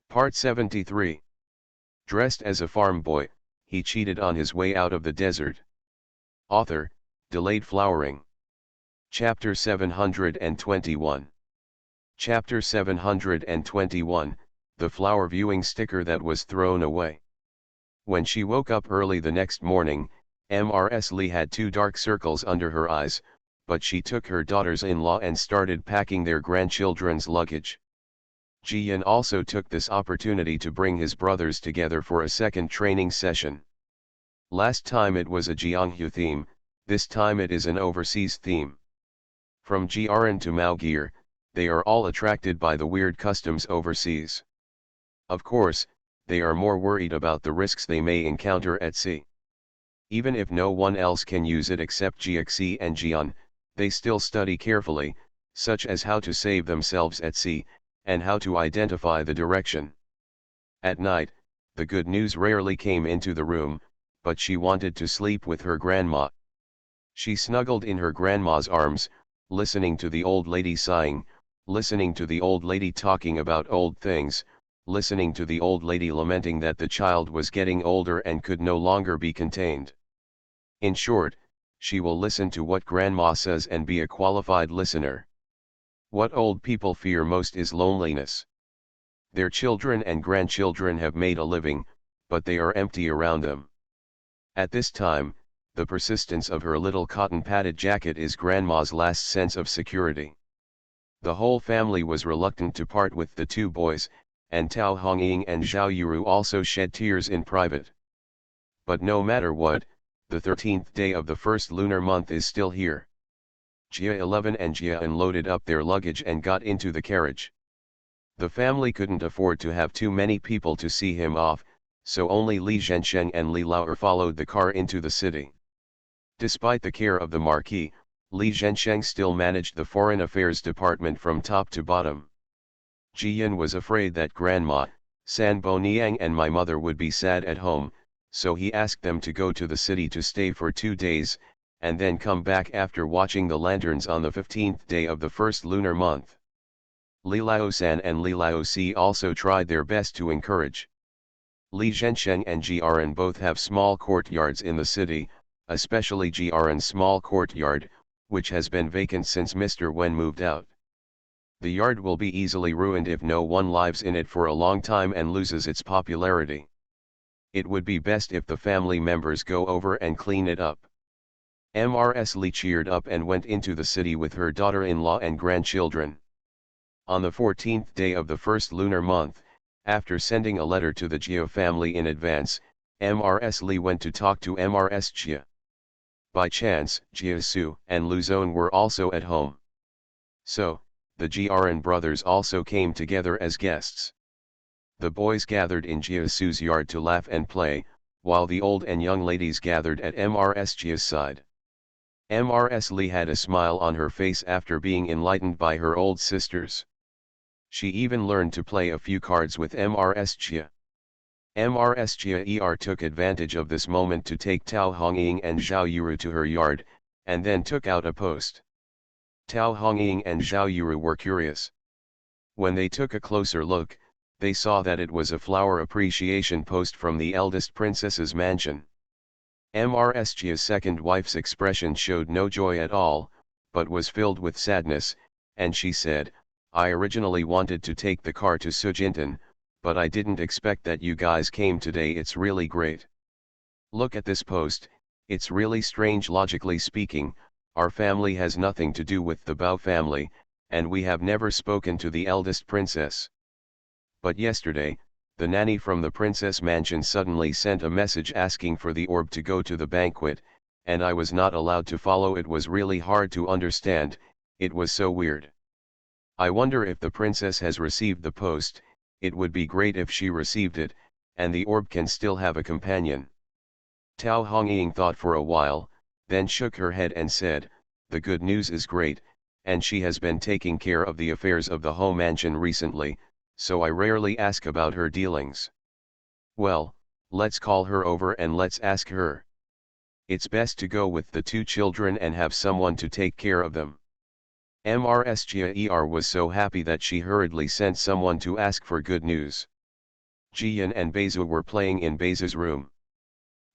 Part 73. Dressed as a farm boy, he cheated on his way out of the desert. Author, Delayed Flowering. Chapter 721. Chapter 721, The Flower Viewing Sticker That Was Thrown Away. When she woke up early the next morning, Ms. Lee had 2 dark circles under her eyes, but she took her daughters-in-law and started packing their grandchildren's luggage. Jian also took this opportunity to bring his brothers together for a second training session. Last time it was a Jianghu theme, this time it is an overseas theme. From Jiaran to Maogir, they are all attracted by the weird customs overseas. Of course, they are more worried about the risks they may encounter at sea. Even if no one else can use it except Jiaxi and Jian, they still study carefully, such as how to save themselves at sea, and how to identify the direction. At night, the good news rarely came into the room, but she wanted to sleep with her grandma. She snuggled in her grandma's arms, listening to the old lady sighing, listening to the old lady talking about old things, listening to the old lady lamenting that the child was getting older and could no longer be contained. In short, she will listen to what grandma says and be a qualified listener. What old people fear most is loneliness. Their children and grandchildren have made a living, but they are empty around them. At this time, the persistence of her little cotton-padded jacket is grandma's last sense of security. The whole family was reluctant to part with the 2 boys, and Tao Hongying and Zhao Yuru also shed tears in private. But no matter what, the 13th day of the first lunar month is still here. Jia 11 and Jia unloaded up their luggage and got into the carriage. The family couldn't afford to have too many people to see him off, so only Li Zhensheng and Li Laoer followed the car into the city. Despite the care of the Marquis, Li Zhensheng still managed the Foreign Affairs Department from top to bottom. Jiyan was afraid that Grandma, San Boniang and my mother would be sad at home, so he asked them to go to the city to stay for 2 days, and then come back after watching the lanterns on the 15th day of the first lunar month. Li Laosan and Li Laosi also tried their best to encourage. Li Zhensheng and Jiaran both have small courtyards in the city, especially Jiaran's small courtyard, which has been vacant since Mr. Wen moved out. The yard will be easily ruined if no one lives in it for a long time and loses its popularity. It would be best if the family members go over and clean it up. Ms. Li cheered up and went into the city with her daughter-in-law and grandchildren. On the 14th day of the first lunar month, after sending a letter to the Jia family in advance, Ms. Li went to talk to Ms. Jia. By chance, Jia Su and Luzon were also at home. So, the Jiaran brothers also came together as guests. The boys gathered in Jia Su's yard to laugh and play, while the old and young ladies gathered at Ms. Jia's side. Ms. Li had a smile on her face after being enlightened by her old sisters. She even learned to play a few cards with Ms. Jia. Ms. Jia took advantage of this moment to take Tao Hongying and Zhao Yuru to her yard, and then took out a post. Tao Hongying and Zhao Yuru were curious. When they took a closer look, they saw that it was a flower appreciation post from the eldest princess's mansion. Ms. Jia's second wife's expression showed no joy at all, but was filled with sadness, and she said, "I originally wanted to take the car to Sujintan, but I didn't expect that you guys came today. It's really great. Look at this post, it's really strange. Logically speaking, our family has nothing to do with the Bao family, and we have never spoken to the eldest princess. But yesterday, the nanny from the princess mansion suddenly sent a message asking for the orb to go to the banquet, and I was not allowed to follow. It was really hard to understand, it was so weird. I wonder if the princess has received the post. It would be great if she received it, and the orb can still have a companion." Tao Hongying thought for a while, then shook her head and said, "The good news is great, and she has been taking care of the affairs of the home mansion recently, so I rarely ask about her dealings. Well, let's call her over and let's ask her. It's best to go with the 2 children and have someone to take care of them." Ms. Jia was so happy that she hurriedly sent someone to ask for good news. Jian and Beizu were playing in Beizu's room.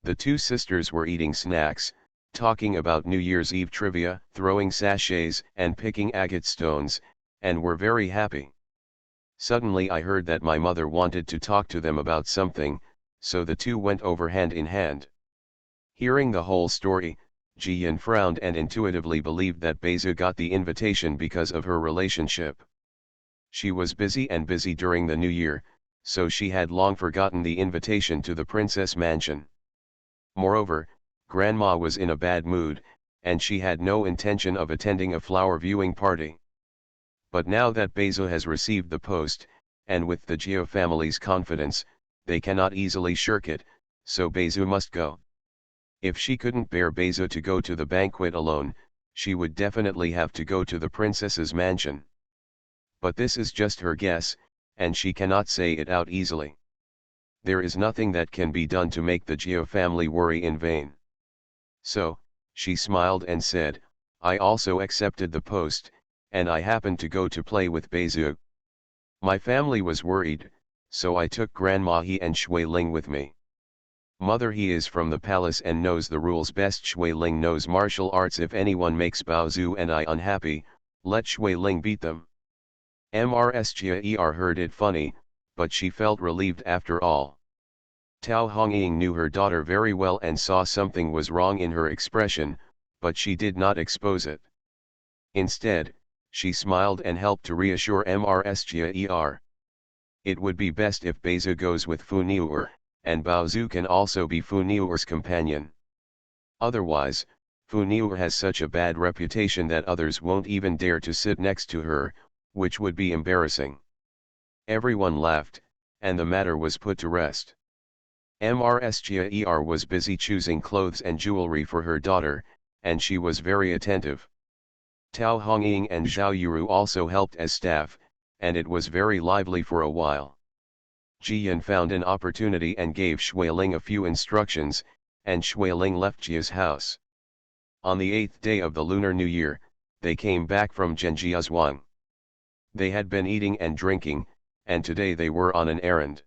The two sisters were eating snacks, talking about New Year's Eve trivia, throwing sachets and picking agate stones, and were very happy. Suddenly I heard that my mother wanted to talk to them about something, so the two went over hand in hand. Hearing the whole story, Jian frowned and intuitively believed that Beizu got the invitation because of her relationship. She was busy during the New Year, so she had long forgotten the invitation to the princess mansion. Moreover, Grandma was in a bad mood, and she had no intention of attending a flower viewing party. But now that Beizu has received the post, and with the Jiao family's confidence, they cannot easily shirk it, so Beizu must go. If she couldn't bear Beizu to go to the banquet alone, she would definitely have to go to the princess's mansion. But this is just her guess, and she cannot say it out easily. There is nothing that can be done to make the Jiao family worry in vain. So, she smiled and said, I also accepted the post, and I happened to go to play with Beizu. My family was worried, so I took Grandma He and Shui Ling with me. Mother He is from the palace and knows the rules best. Shui Ling knows martial arts. If anyone makes Bao Zhu and I unhappy, let Shui Ling beat them. Mrs. Jia heard it funny, but she felt relieved after all. Tao Hongying knew her daughter very well and saw something was wrong in her expression, but she did not expose it. Instead, she smiled and helped to reassure Mrs. Jia. It would be best if Beizu goes with Fu Niuer, and Bao Zhu can also be Fu Niuer's companion. Otherwise, Fu Niuer has such a bad reputation that others won't even dare to sit next to her, which would be embarrassing. Everyone laughed, and the matter was put to rest. Mrs. Jia was busy choosing clothes and jewelry for her daughter, and she was very attentive. Tao Hongying and Zhao Yuru also helped as staff, and it was very lively for a while. Jian found an opportunity and gave Shui Ling a few instructions, and Shui Ling left Jia's house. On the 8th day of the Lunar New Year, they came back from Zhenjiazhuang. They had been eating and drinking, and today they were on an errand.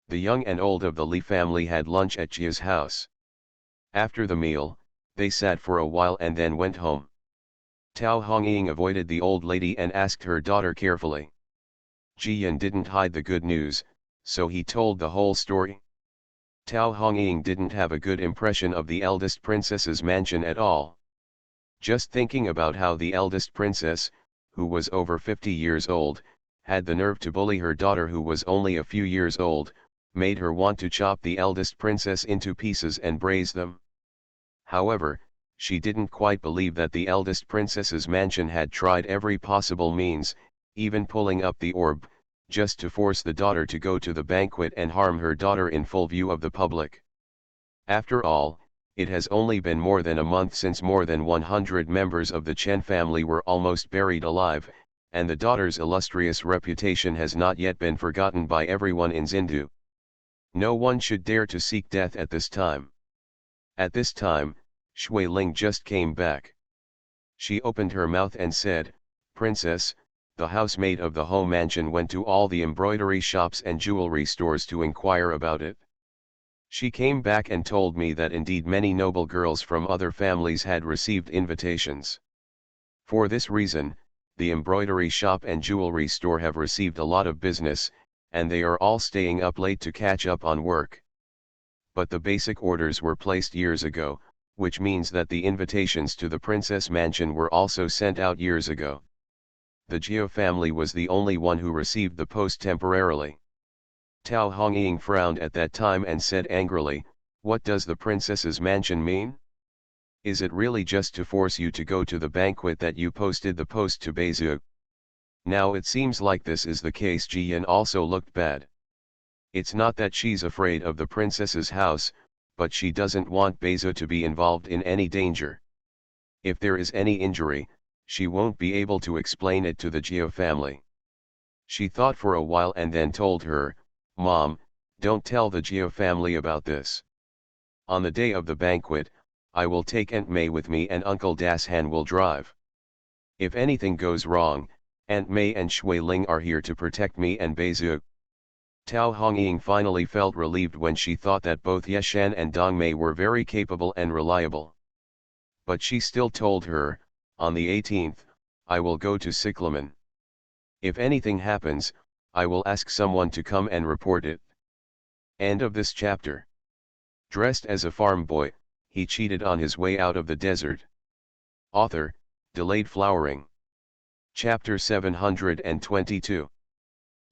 The young and old of the Li family had lunch at Jia's house. After the meal, they sat for a while and then went home. Tao Hongying avoided the old lady and asked her daughter carefully. Jian didn't hide the good news, so he told the whole story. Tao Hongying didn't have a good impression of the eldest princess's mansion at all. Just thinking about how the eldest princess, who was over 50 years old, had the nerve to bully her daughter who was only a few years old, made her want to chop the eldest princess into pieces and braise them. However, she didn't quite believe that the eldest princess's mansion had tried every possible means, even pulling up the orb, just to force the daughter to go to the banquet and harm her daughter in full view of the public. After all, it has only been more than a month since more than 100 members of the Chen family were almost buried alive, and the daughter's illustrious reputation has not yet been forgotten by everyone in Xindu. No one should dare to seek death at this time. At this time, Shui Ling just came back. She opened her mouth and said, "Princess, the housemaid of the home mansion went to all the embroidery shops and jewelry stores to inquire about it. She came back and told me that indeed many noble girls from other families had received invitations. For this reason, the embroidery shop and jewelry store have received a lot of business, and they are all staying up late to catch up on work. But the basic orders were placed years ago, which means that the invitations to the princess mansion were also sent out years ago. The Jiao family was the only one who received the post temporarily." Tao Hongying frowned at that time and said angrily, "What does the princess's mansion mean? Is it really just to force you to go to the banquet that you posted the post to Beizu? Now it seems like this is the case." Jian also looked bad. It's not that she's afraid of the princess's house, but she doesn't want Beizu to be involved in any danger. If there is any injury, she won't be able to explain it to the Jiao family. She thought for a while and then told her, "Mom, don't tell the Jiao family about this. On the day of the banquet, I will take Aunt May with me and Uncle Dashan will drive. If anything goes wrong, Aunt May and Shui Ling are here to protect me and Beizu." Tao Hongying finally felt relieved when she thought that both Yeshan and Dong Mei were very capable and reliable. But she still told her, on the 18th, I will go to Cyclamen. If anything happens, I will ask someone to come and report it. End of this chapter. Dressed as a farm boy, he cheated on his way out of the desert. Author, Delayed Flowering. Chapter 722.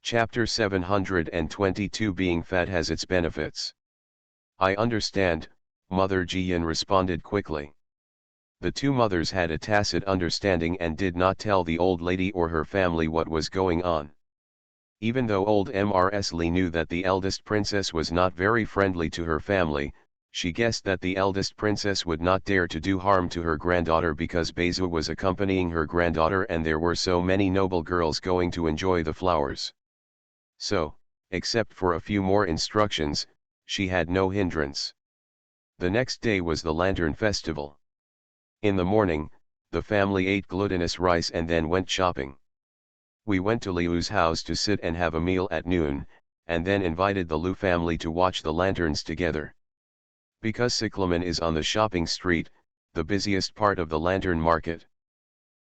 Chapter 722. Being fat has its benefits. I understand, Mother Jiyan responded quickly. The two mothers had a tacit understanding and did not tell the old lady or her family what was going on. Even though old Mrs. Li knew that the eldest princess was not very friendly to her family, she guessed that the eldest princess would not dare to do harm to her granddaughter because Beizu was accompanying her granddaughter and there were so many noble girls going to enjoy the flowers. So, except for a few more instructions, she had no hindrance. The next day was the Lantern Festival. In the morning, the family ate glutinous rice and then went shopping. We went to Liu's house to sit and have a meal at noon, and then invited the Liu family to watch the lanterns together. Because Cyclamen is on the shopping street, the busiest part of the lantern market.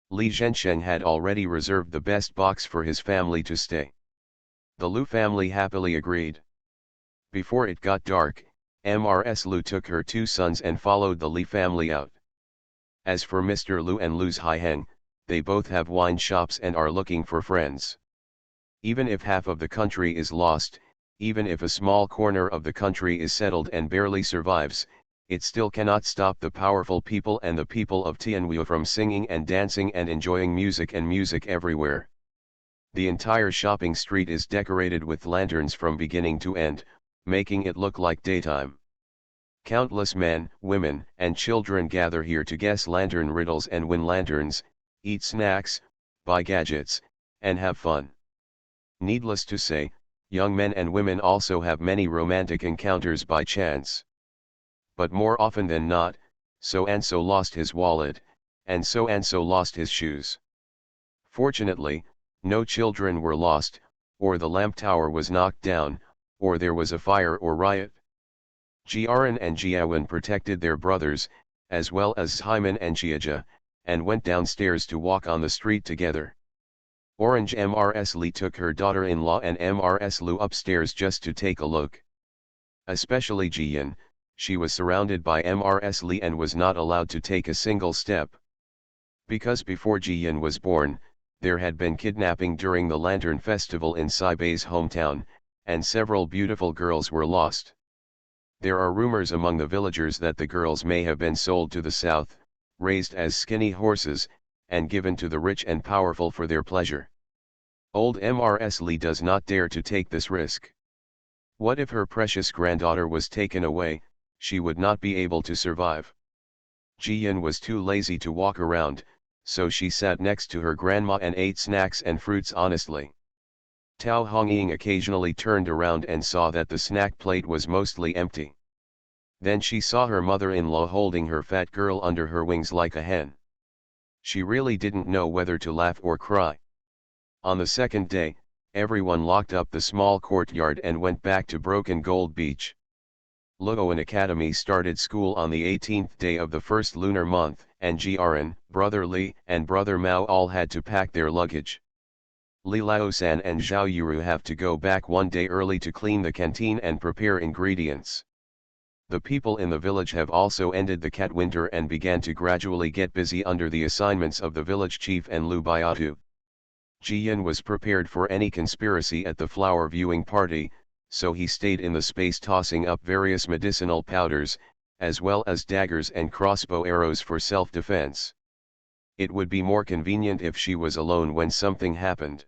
Li Zhensheng had already reserved the best box for his family to stay. The Liu family happily agreed. Before it got dark, Mrs. Liu took her two sons and followed the Li family out. As for Mr. Liu and Lu's Haiheng, they both have wine shops and are looking for friends. Even if half of the country is lost, even if a small corner of the country is settled and barely survives, it still cannot stop the powerful people and the people of Tianwu from singing and dancing and enjoying music everywhere. The entire shopping street is decorated with lanterns from beginning to end, making it look like daytime. Countless men, women, and children gather here to guess lantern riddles and win lanterns, eat snacks, buy gadgets, and have fun. Needless to say, young men and women also have many romantic encounters by chance. But more often than not, so-and-so lost his wallet, and so-and-so lost his shoes. Fortunately, no children were lost, or the lamp tower was knocked down, or there was a fire or riot. Jiaran and Jiawen protected their brothers, as well as Hyman and Jiaja, and went downstairs to walk on the street together. Orange Mrs. Li took her daughter-in-law and Mrs. Lu upstairs just to take a look. Especially Jiyan, she was surrounded by Mrs. Li and was not allowed to take a single step. Because before Jiyan was born, there had been kidnapping during the Lantern Festival in Saibei's hometown, and several beautiful girls were lost. There are rumors among the villagers that the girls may have been sold to the south, raised as skinny horses, and given to the rich and powerful for their pleasure. Old Mrs. Li does not dare to take this risk. What if her precious granddaughter was taken away? She would not be able to survive. Jiyan was too lazy to walk around, so she sat next to her grandma and ate snacks and fruits honestly. Tao Hongying occasionally turned around and saw that the snack plate was mostly empty. Then she saw her mother-in-law holding her fat girl under her wings like a hen. She really didn't know whether to laugh or cry. On the second day, everyone locked up the small courtyard and went back to Broken Gold Beach. Luoan Academy started school on the 18th day of the first lunar month, and Jiaran, Brother Li, and Brother Mao all had to pack their luggage. Li Laosan and Zhao Yuru have to go back one day early to clean the canteen and prepare ingredients. The people in the village have also ended the cat winter and began to gradually get busy under the assignments of the village chief and Lu Baiatu. Jiyan was prepared for any conspiracy at the flower viewing party, so he stayed in the space tossing up various medicinal powders, as well as daggers and crossbow arrows for self-defense. It would be more convenient if she was alone when something happened.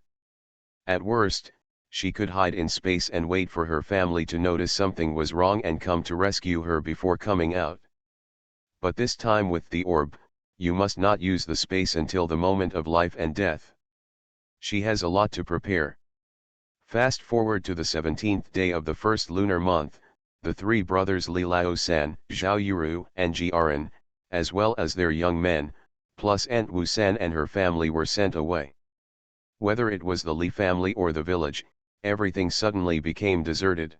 At worst, she could hide in space and wait for her family to notice something was wrong and come to rescue her before coming out. But this time with the orb, you must not use the space until the moment of life and death. She has a lot to prepare. Fast forward to the 17th day of the first lunar month, the three brothers Li Laosan, Zhao Yuru, and Jiaran, as well as their young men, plus Aunt Wu San and her family were sent away. Whether it was the Li family or the village, everything suddenly became deserted.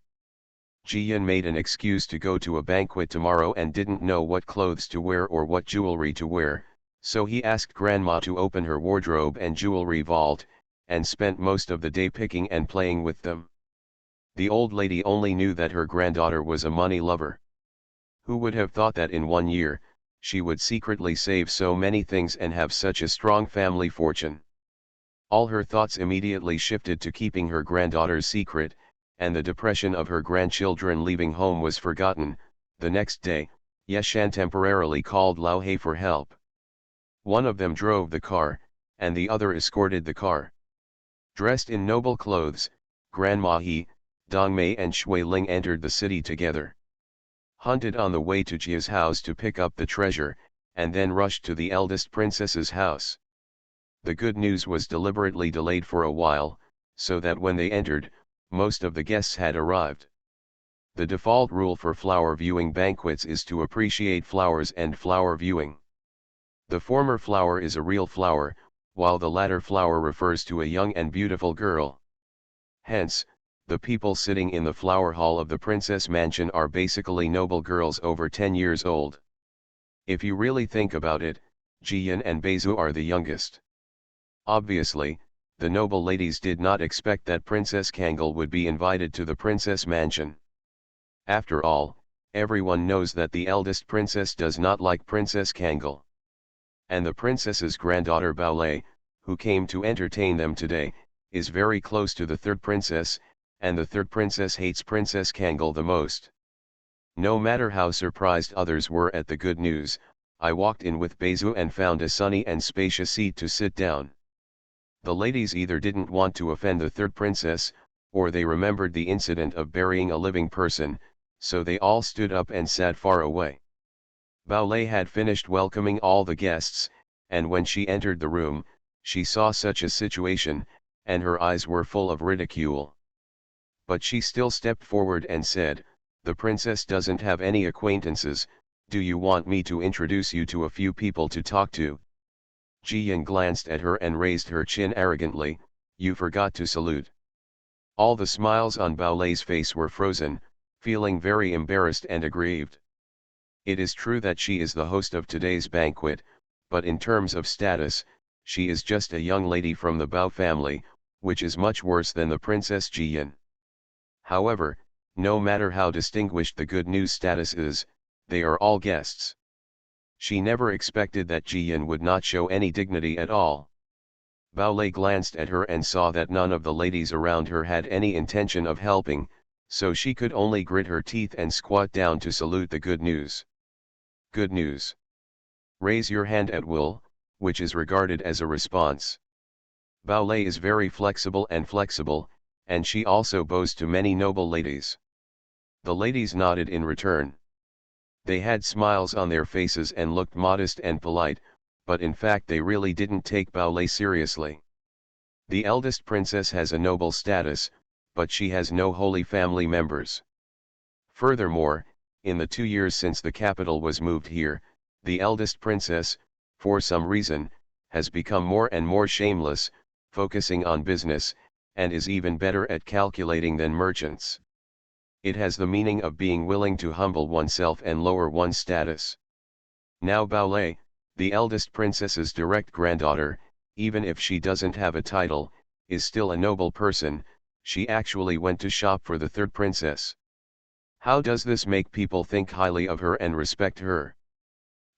Jian made an excuse to go to a banquet tomorrow and didn't know what clothes to wear or what jewelry to wear, so he asked Grandma to open her wardrobe and jewelry vault, and spent most of the day picking and playing with them. The old lady only knew that her granddaughter was a money lover. Who would have thought that in 1 year, she would secretly save so many things and have such a strong family fortune? All her thoughts immediately shifted to keeping her granddaughter's secret, and the depression of her grandchildren leaving home was forgotten. The next day, Yeshan temporarily called Lao He for help. One of them drove the car, and the other escorted the car. Dressed in noble clothes, Grandma He, Dongmei and Shui Ling entered the city together. Hunted on the way to Jia's house to pick up the treasure, and then rushed to the eldest princess's house. The good news was deliberately delayed for a while, so that when they entered, most of the guests had arrived. The default rule for flower viewing banquets is to appreciate flowers and flower viewing. The former flower is a real flower, while the latter flower refers to a young and beautiful girl. Hence, the people sitting in the flower hall of the princess mansion are basically noble girls over 10 years old. If you really think about it, Jiyan and Beizu are the youngest. Obviously, the noble ladies did not expect that Princess Kangol would be invited to the princess mansion. After all, everyone knows that the eldest princess does not like Princess Kangol. And the princess's granddaughter Baolei, who came to entertain them today, is very close to the third princess, and the third princess hates Princess Kangol the most. No matter how surprised others were at the good news, I walked in with Beizu and found a sunny and spacious seat to sit down. The ladies either didn't want to offend the third princess, or they remembered the incident of burying a living person, so they all stood up and sat far away. Baolei had finished welcoming all the guests, and when she entered the room, she saw such a situation, and her eyes were full of ridicule. But she still stepped forward and said, "The princess doesn't have any acquaintances, do you want me to introduce you to a few people to talk to?" Jiyan glanced at her and raised her chin arrogantly, "You forgot to salute." All the smiles on Baolei's face were frozen, feeling very embarrassed and aggrieved. It is true that she is the host of today's banquet, but in terms of status, she is just a young lady from the Bao family, which is much worse than the Princess Jiyan. However, no matter how distinguished the good news status is, they are all guests. She never expected that Jiyan would not show any dignity at all. Baolei glanced at her and saw that none of the ladies around her had any intention of helping, so she could only grit her teeth and squat down to salute the good news. Good news. Raise your hand at will, which is regarded as a response. Baolei is very flexible, and she also bows to many noble ladies. The ladies nodded in return. They had smiles on their faces and looked modest and polite, but in fact they really didn't take Baolei seriously. The eldest princess has a noble status, but she has no holy family members. Furthermore, in the 2 years since the capital was moved here, the eldest princess, for some reason, has become more and more shameless, focusing on business, and is even better at calculating than merchants. It has the meaning of being willing to humble oneself and lower one's status. Now Baolei, the eldest princess's direct granddaughter, even if she doesn't have a title, is still a noble person. She actually went to shop for the third princess. How does this make people think highly of her and respect her?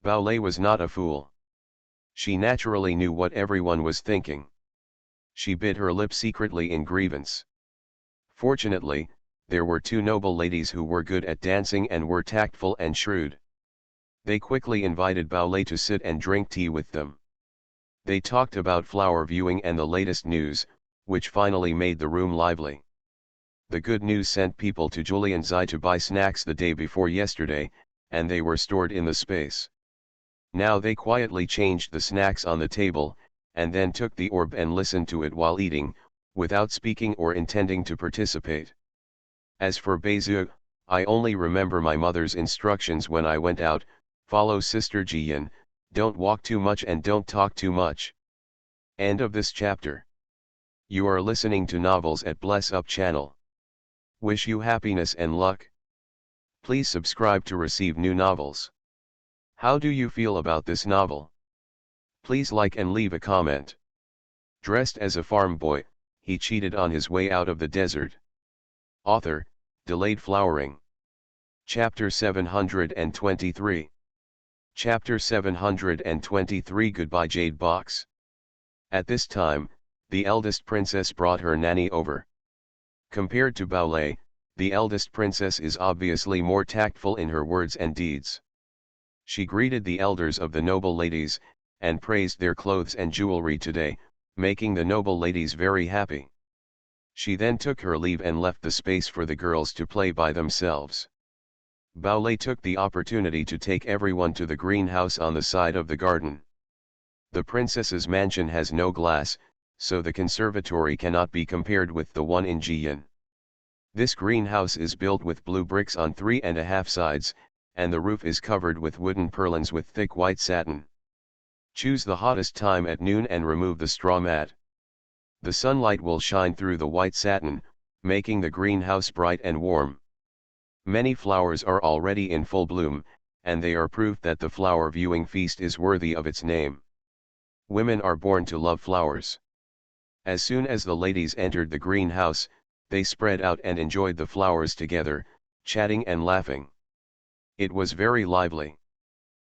Baolei was not a fool. She naturally knew what everyone was thinking. She bit her lip secretly in grievance. Fortunately, there were 2 noble ladies who were good at dancing and were tactful and shrewd. They quickly invited Baolei to sit and drink tea with them. They talked about flower viewing and the latest news, which finally made the room lively. The good news sent people to Julianzai to buy snacks the day before yesterday, and they were stored in the space. Now they quietly changed the snacks on the table, and then took the orb and listened to it while eating, without speaking or intending to participate. As for Beizu, I only remember my mother's instructions when I went out: follow Sister Jiyan, don't walk too much and don't talk too much. End of this chapter. You are listening to Novels at Bless Up channel. Wish you happiness and luck. Please subscribe to receive new novels. How do you feel about this novel? Please like and leave a comment. Dressed as a farm boy, he cheated on his way out of the desert. Author, Delayed Flowering. Chapter 723. Chapter 723 Goodbye Jade Box. At this time, the eldest princess brought her nanny over. Compared to Baolei, the eldest princess is obviously more tactful in her words and deeds. She greeted the elders of the noble ladies, and praised their clothes and jewelry today, making the noble ladies very happy. She then took her leave and left the space for the girls to play by themselves. Baolei took the opportunity to take everyone to the greenhouse on the side of the garden. The princess's mansion has no glass, so the conservatory cannot be compared with the one in Jiyan. This greenhouse is built with blue bricks on 3½ sides, and the roof is covered with wooden purlins with thick white satin. Choose the hottest time at noon and remove the straw mat. The sunlight will shine through the white satin, making the greenhouse bright and warm. Many flowers are already in full bloom, and they are proof that the flower viewing feast is worthy of its name. Women are born to love flowers. As soon as the ladies entered the greenhouse, they spread out and enjoyed the flowers together, chatting and laughing. It was very lively.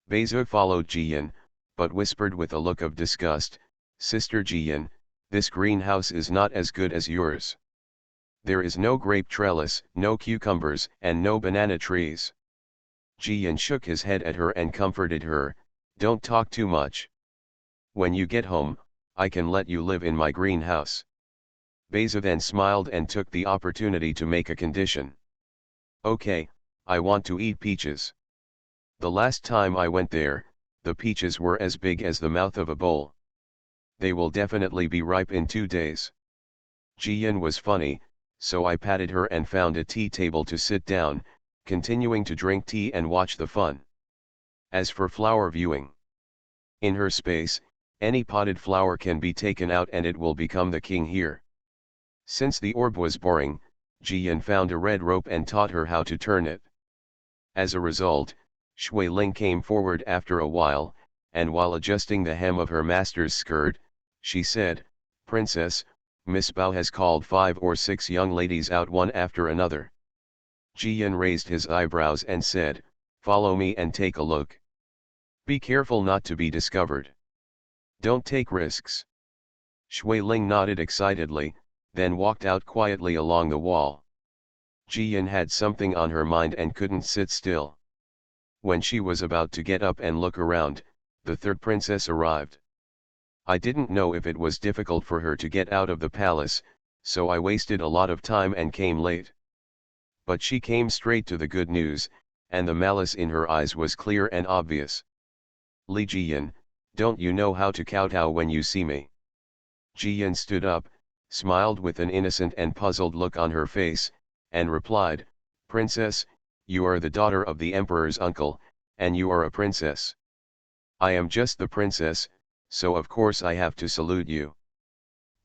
Beizhu followed Jiyan, but whispered with a look of disgust, "Sister Jiyan, this greenhouse is not as good as yours. There is no grape trellis, no cucumbers, and no banana trees." Jiyan shook his head at her and comforted her, "Don't talk too much. When you get home, I can let you live in my greenhouse." Beizhu then smiled and took the opportunity to make a condition. "Okay, I want to eat peaches. The last time I went there, the peaches were as big as the mouth of a bowl. They will definitely be ripe in 2 days." Jiyan was funny, so I patted her and found a tea table to sit down, continuing to drink tea and watch the fun. As for flower viewing, in her space, any potted flower can be taken out and it will become the king here. Since the orb was boring, Jiyan found a red rope and taught her how to turn it. As a result, Shui Ling came forward after a while, and while adjusting the hem of her master's skirt, she said, "Princess, Miss Bao has called 5 or 6 young ladies out one after another." Jiyan raised his eyebrows and said, "Follow me and take a look. Be careful not to be discovered. Don't take risks." Shui Ling nodded excitedly, then walked out quietly along the wall. Jiyan had something on her mind and couldn't sit still. When she was about to get up and look around, the third princess arrived. I didn't know if it was difficult for her to get out of the palace, so I wasted a lot of time and came late. But she came straight to the good news, and the malice in her eyes was clear and obvious. "Li Jiyan, don't you know how to kowtow when you see me?" Jiyan stood up, smiled with an innocent and puzzled look on her face, and replied, "Princess, you are the daughter of the emperor's uncle, and you are a princess. I am just the princess, so of course I have to salute you.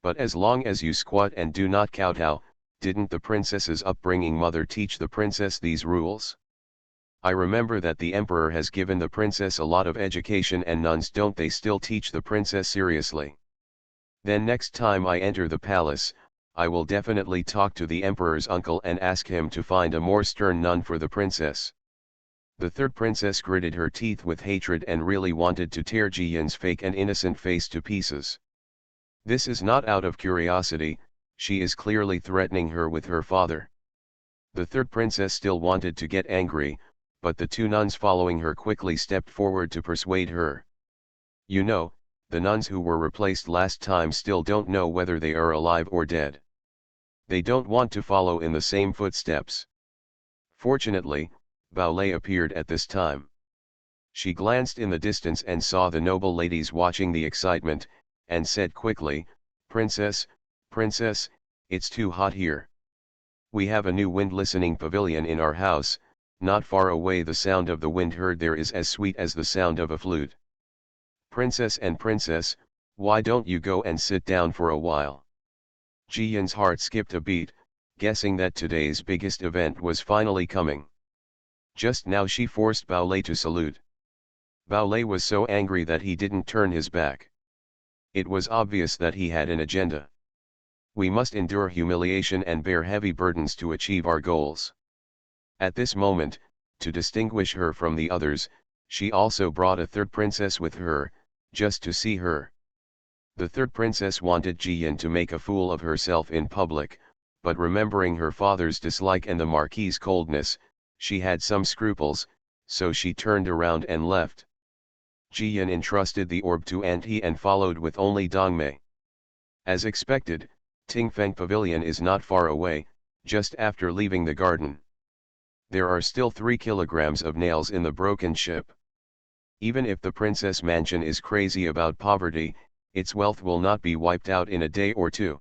But as long as you squat and do not kowtow, didn't the princess's upbringing mother teach the princess these rules? I remember that the emperor has given the princess a lot of education, and nuns don't they still teach the princess seriously? Then next time I enter the palace, I will definitely talk to the emperor's uncle and ask him to find a more stern nun for the princess." The third princess gritted her teeth with hatred and really wanted to tear Jiyan's fake and innocent face to pieces. This is not out of curiosity, she is clearly threatening her with her father. The third princess still wanted to get angry, but the 2 nuns following her quickly stepped forward to persuade her. "You know, the nuns who were replaced last time still don't know whether they are alive or dead. They don't want to follow in the same footsteps." Fortunately, Baolei appeared at this time. She glanced in the distance and saw the noble ladies watching the excitement, and said quickly, "Princess, Princess, it's too hot here. We have a new wind listening pavilion in our house, not far away the sound of the wind heard there is as sweet as the sound of a flute. Princess and Princess, why don't you go and sit down for a while? Ji Yin's heart skipped a beat, guessing that today's biggest event was finally coming. Just now she forced Bao Lei to salute. Bao Lei was so angry that he didn't turn his back. It was obvious that he had an agenda. We must endure humiliation and bear heavy burdens to achieve our goals. At this moment, to distinguish her from the others, she also brought a third princess with her, just to see her. The third princess wanted Ji Yin to make a fool of herself in public, but remembering her father's dislike and the Marquis's coldness, she had some scruples, so she turned around and left. Ji Yin entrusted the orb to Aunt He and followed with only Dong Mei. As expected, Tingfeng Pavilion is not far away, just after leaving the garden. There are still 3 kilograms of nails in the broken ship. Even if the princess mansion is crazy about poverty, its wealth will not be wiped out in a day or two.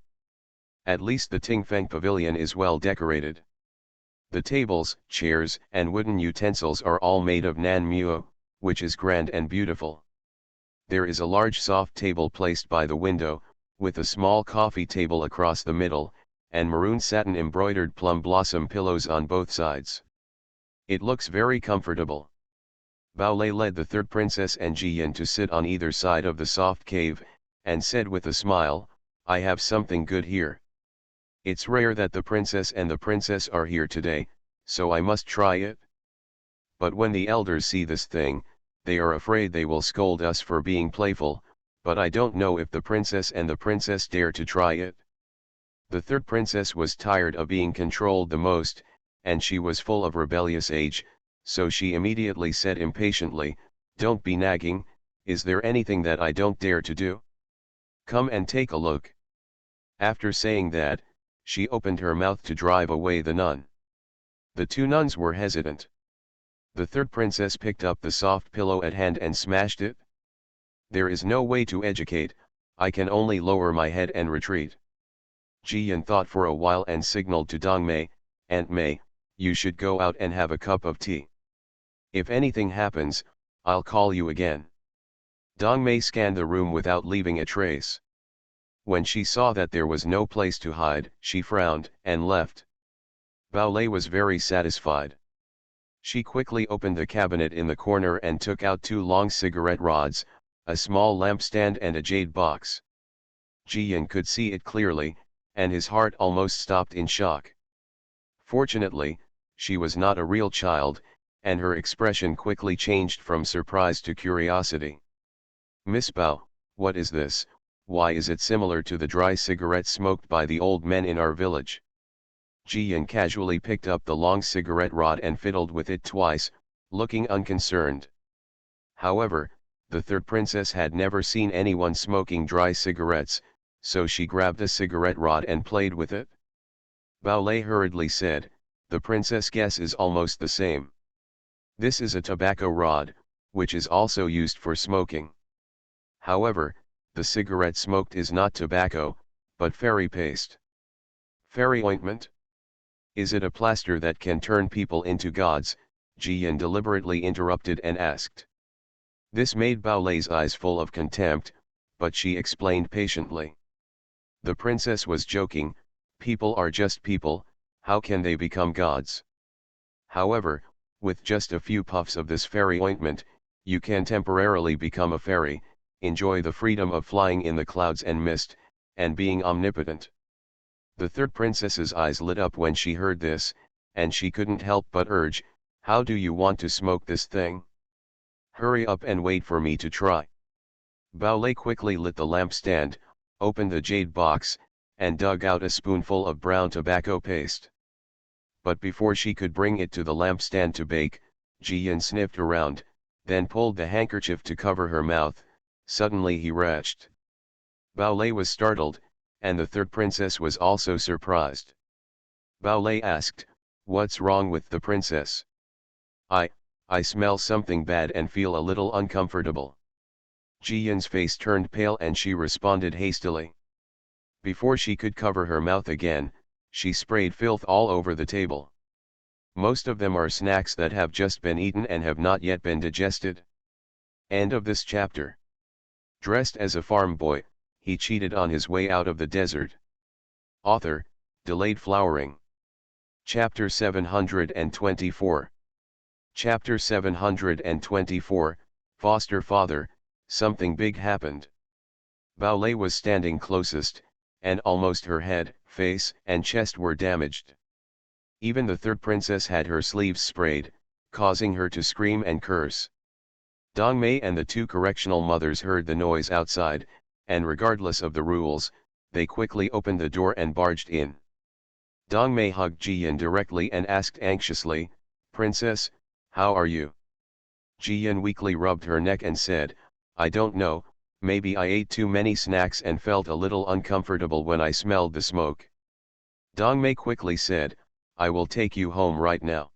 At least the Tingfeng Pavilion is well decorated. The tables, chairs, and wooden utensils are all made of Nanmuo, which is grand and beautiful. There is a large soft table placed by the window, with a small coffee table across the middle, and maroon satin embroidered plum blossom pillows on both sides. It looks very comfortable. Bao Lei led the third princess and Ji Yin to sit on either side of the soft cave, and said with a smile, "I have something good here. It's rare that the princess and the princess are here today, so I must try it. But when the elders see this thing, they are afraid they will scold us for being playful, but I don't know if the princess and the princess dare to try it." The third princess was tired of being controlled the most, and she was full of rebellious age, so she immediately said impatiently, "Don't be nagging, is there anything that I don't dare to do? Come and take a look." After saying that, she opened her mouth to drive away the nun. The 2 nuns were hesitant. The third princess picked up the soft pillow at hand and smashed it. "There is no way to educate, I can only lower my head and retreat." Ji Yin thought for a while and signaled to Dong Mei, "Aunt Mei, you should go out and have a cup of tea. If anything happens, I'll call you again." Dong Mei scanned the room without leaving a trace. When she saw that there was no place to hide, she frowned and left. Bao Lei was very satisfied. She quickly opened the cabinet in the corner and took out 2 long cigarette rods, a small lampstand and a jade box. Ji Yin could see it clearly, and his heart almost stopped in shock. Fortunately, she was not a real child, and her expression quickly changed from surprise to curiosity. "Miss Bao, what is this? Why is it similar to the dry cigarettes smoked by the old men in our village?" Ji Yin casually picked up the long cigarette rod and fiddled with it twice, looking unconcerned. However, the third princess had never seen anyone smoking dry cigarettes, so she grabbed a cigarette rod and played with it. Bao Lei hurriedly said, "The princess guess is almost the same. This is a tobacco rod, which is also used for smoking. However, the cigarette smoked is not tobacco, but fairy paste." "Fairy ointment? Is it a plaster that can turn people into gods?" Ji Yin deliberately interrupted and asked. This made Bao Lei's eyes full of contempt, but she explained patiently. The princess was joking, people are just people, how can they become gods? However, with just a few puffs of this fairy ointment, you can temporarily become a fairy, enjoy the freedom of flying in the clouds and mist, and being omnipotent. The third princess's eyes lit up when she heard this, and she couldn't help but urge, "How do you want to smoke this thing? Hurry up and wait for me to try." Bao Lei quickly lit the lampstand, opened the jade box, and dug out a spoonful of brown tobacco paste. But before she could bring it to the lampstand to bake, Ji Yin sniffed around, then pulled the handkerchief to cover her mouth. Suddenly he retched. Bao Lei was startled, and the third princess was also surprised. Bao Lei asked, "What's wrong with the princess?" I smell something bad and feel a little uncomfortable." Ji Yin's face turned pale and she responded hastily. Before she could cover her mouth again, she sprayed filth all over the table. Most of them are snacks that have just been eaten and have not yet been digested. End of this chapter. Dressed as a farm boy, he cheated on his way out of the desert. Author, Delayed Flowering. Chapter 724. Chapter 724, Foster Father, Something Big Happened. Bao Lei was standing closest, and almost her head, face, and chest were damaged. Even the third princess had her sleeves sprayed, causing her to scream and curse. Dong Mei and the two correctional mothers heard the noise outside, and regardless of the rules, they quickly opened the door and barged in. Dong Mei hugged Jiyan directly and asked anxiously, "Princess, how are you?" Jiyan weakly rubbed her neck and said, "I don't know, maybe I ate too many snacks and felt a little uncomfortable when I smelled the smoke." Dong Mei quickly said, "I will take you home right now."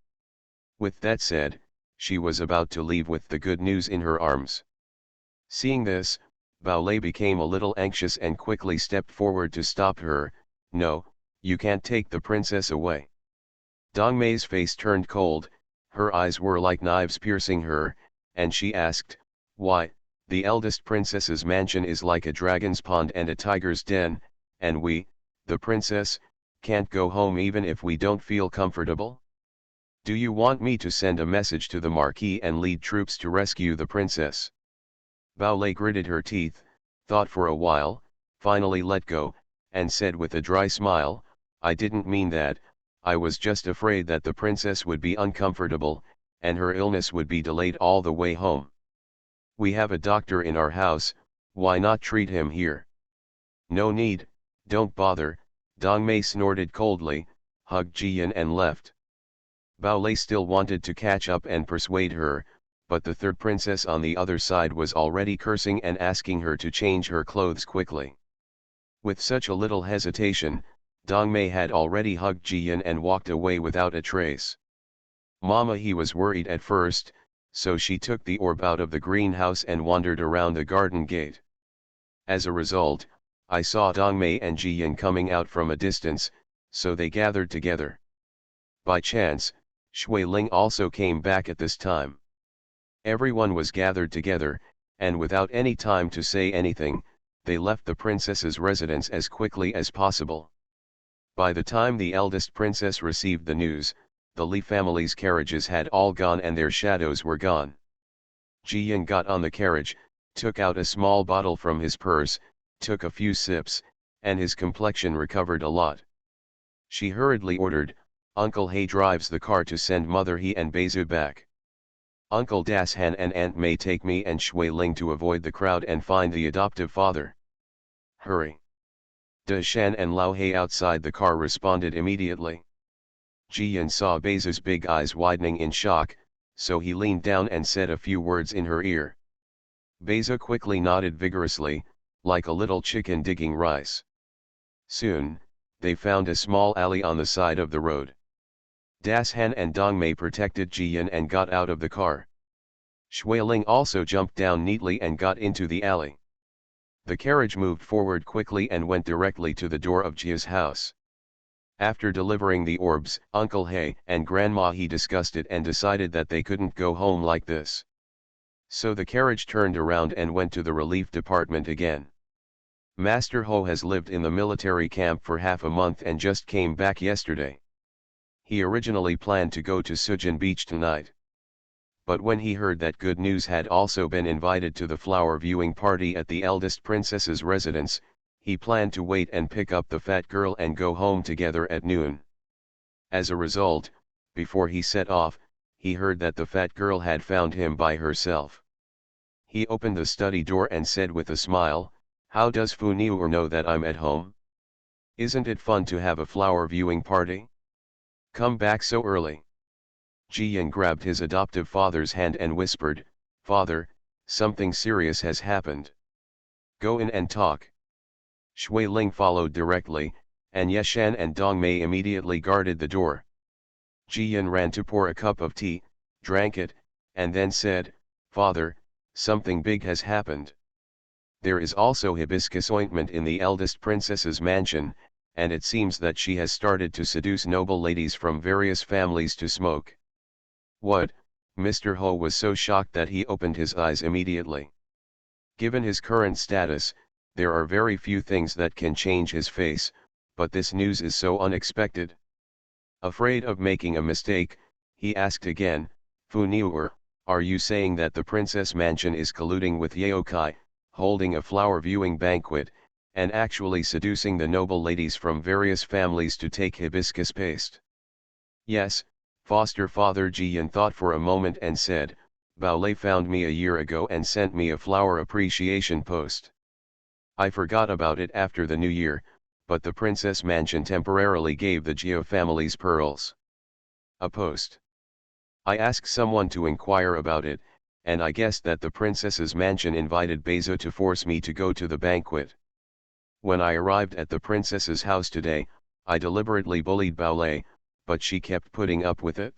With that said, she was about to leave with the good news in her arms. Seeing this, Bao Lei became a little anxious and quickly stepped forward to stop her. "No, you can't take the princess away." Dong Mei's face turned cold, her eyes were like knives piercing her, and she asked, "Why, the eldest princess's mansion is like a dragon's pond and a tiger's den, and we, the princess, can't go home even if we don't feel comfortable? Do you want me to send a message to the Marquis and lead troops to rescue the princess?" Bao Lei gritted her teeth, thought for a while, finally let go, and said with a dry smile, "I didn't mean that, I was just afraid that the princess would be uncomfortable, and her illness would be delayed all the way home. We have a doctor in our house, why not treat him here?" "No need, don't bother," Dong Mei snorted coldly, hugged Jiyan and left. Bao Lei still wanted to catch up and persuade her, but the third princess on the other side was already cursing and asking her to change her clothes quickly. With such a little hesitation, Dong Mei had already hugged Jiyan and walked away without a trace. Mama, he was worried at first, so she took the orb out of the greenhouse and wandered around the garden gate. As a result, I saw Dong Mei and Jiyan coming out from a distance, so they gathered together. By chance, Shui Ling also came back at this time. Everyone was gathered together, and without any time to say anything, they left the princess's residence as quickly as possible. By the time the eldest princess received the news, the Li family's carriages had all gone and their shadows were gone. Jiyan got on the carriage, took out a small bottle from his purse, took a few sips, and his complexion recovered a lot. She hurriedly ordered, "Uncle He drives the car to send Mother He and Beizu back. Uncle Das Han and Aunt Mei take me and Shui Ling to avoid the crowd and find the adoptive father. Hurry." Da Shan and Lao He outside the car responded immediately. Jiyan saw Beizu's big eyes widening in shock, so he leaned down and said a few words in her ear. Beizu quickly nodded vigorously, like a little chicken digging rice. Soon, they found a small alley on the side of the road. Das Han and Dong Mei protected Jiyan and got out of the car. Shui Ling also jumped down neatly and got into the alley. The carriage moved forward quickly and went directly to the door of Jia's house. After delivering the orbs, Uncle He and Grandma He discussed it and decided that they couldn't go home like this. So the carriage turned around and went to the relief department again. Master Ho has lived in the military camp for half a month and just came back yesterday. He originally planned to go to Sujin Beach tonight. But when he heard that good news had also been invited to the flower viewing party at the eldest princess's residence, he planned to wait and pick up the fat girl and go home together at noon. As a result, before he set off, he heard that the fat girl had found him by herself. He opened the study door and said with a smile, "How does Fu Niur know that I'm at home? Isn't it fun to have a flower viewing party? Come back so early." Jiyan grabbed his adoptive father's hand and whispered, "Father, something serious has happened. Go in and talk." Shui Ling followed directly, and Yeshan and Dong Mei immediately guarded the door. Jiyan ran to pour a cup of tea, drank it, and then said, "Father, something big has happened. There is also hibiscus ointment in the eldest princess's mansion, and it seems that she has started to seduce noble ladies from various families to smoke." "What?" Mr. Ho was so shocked that he opened his eyes immediately. Given his current status, there are very few things that can change his face, but this news is so unexpected. Afraid of making a mistake, he asked again, Fu Niuer, are you saying that the Princess Mansion is colluding with Yaokai, holding a flower viewing banquet, and actually seducing the noble ladies from various families to take hibiscus paste? Yes, foster father Jiyan thought for a moment and said, Bao Lei found me a year ago and sent me a flower appreciation post. I forgot about it after the new year, but the Princess Mansion temporarily gave the Jiao family's pearls a post. I asked someone to inquire about it, and I guessed that the princess's mansion invited Bezo to force me to go to the banquet. When I arrived at the princess's house today, I deliberately bullied Bao Lei, but she kept putting up with it.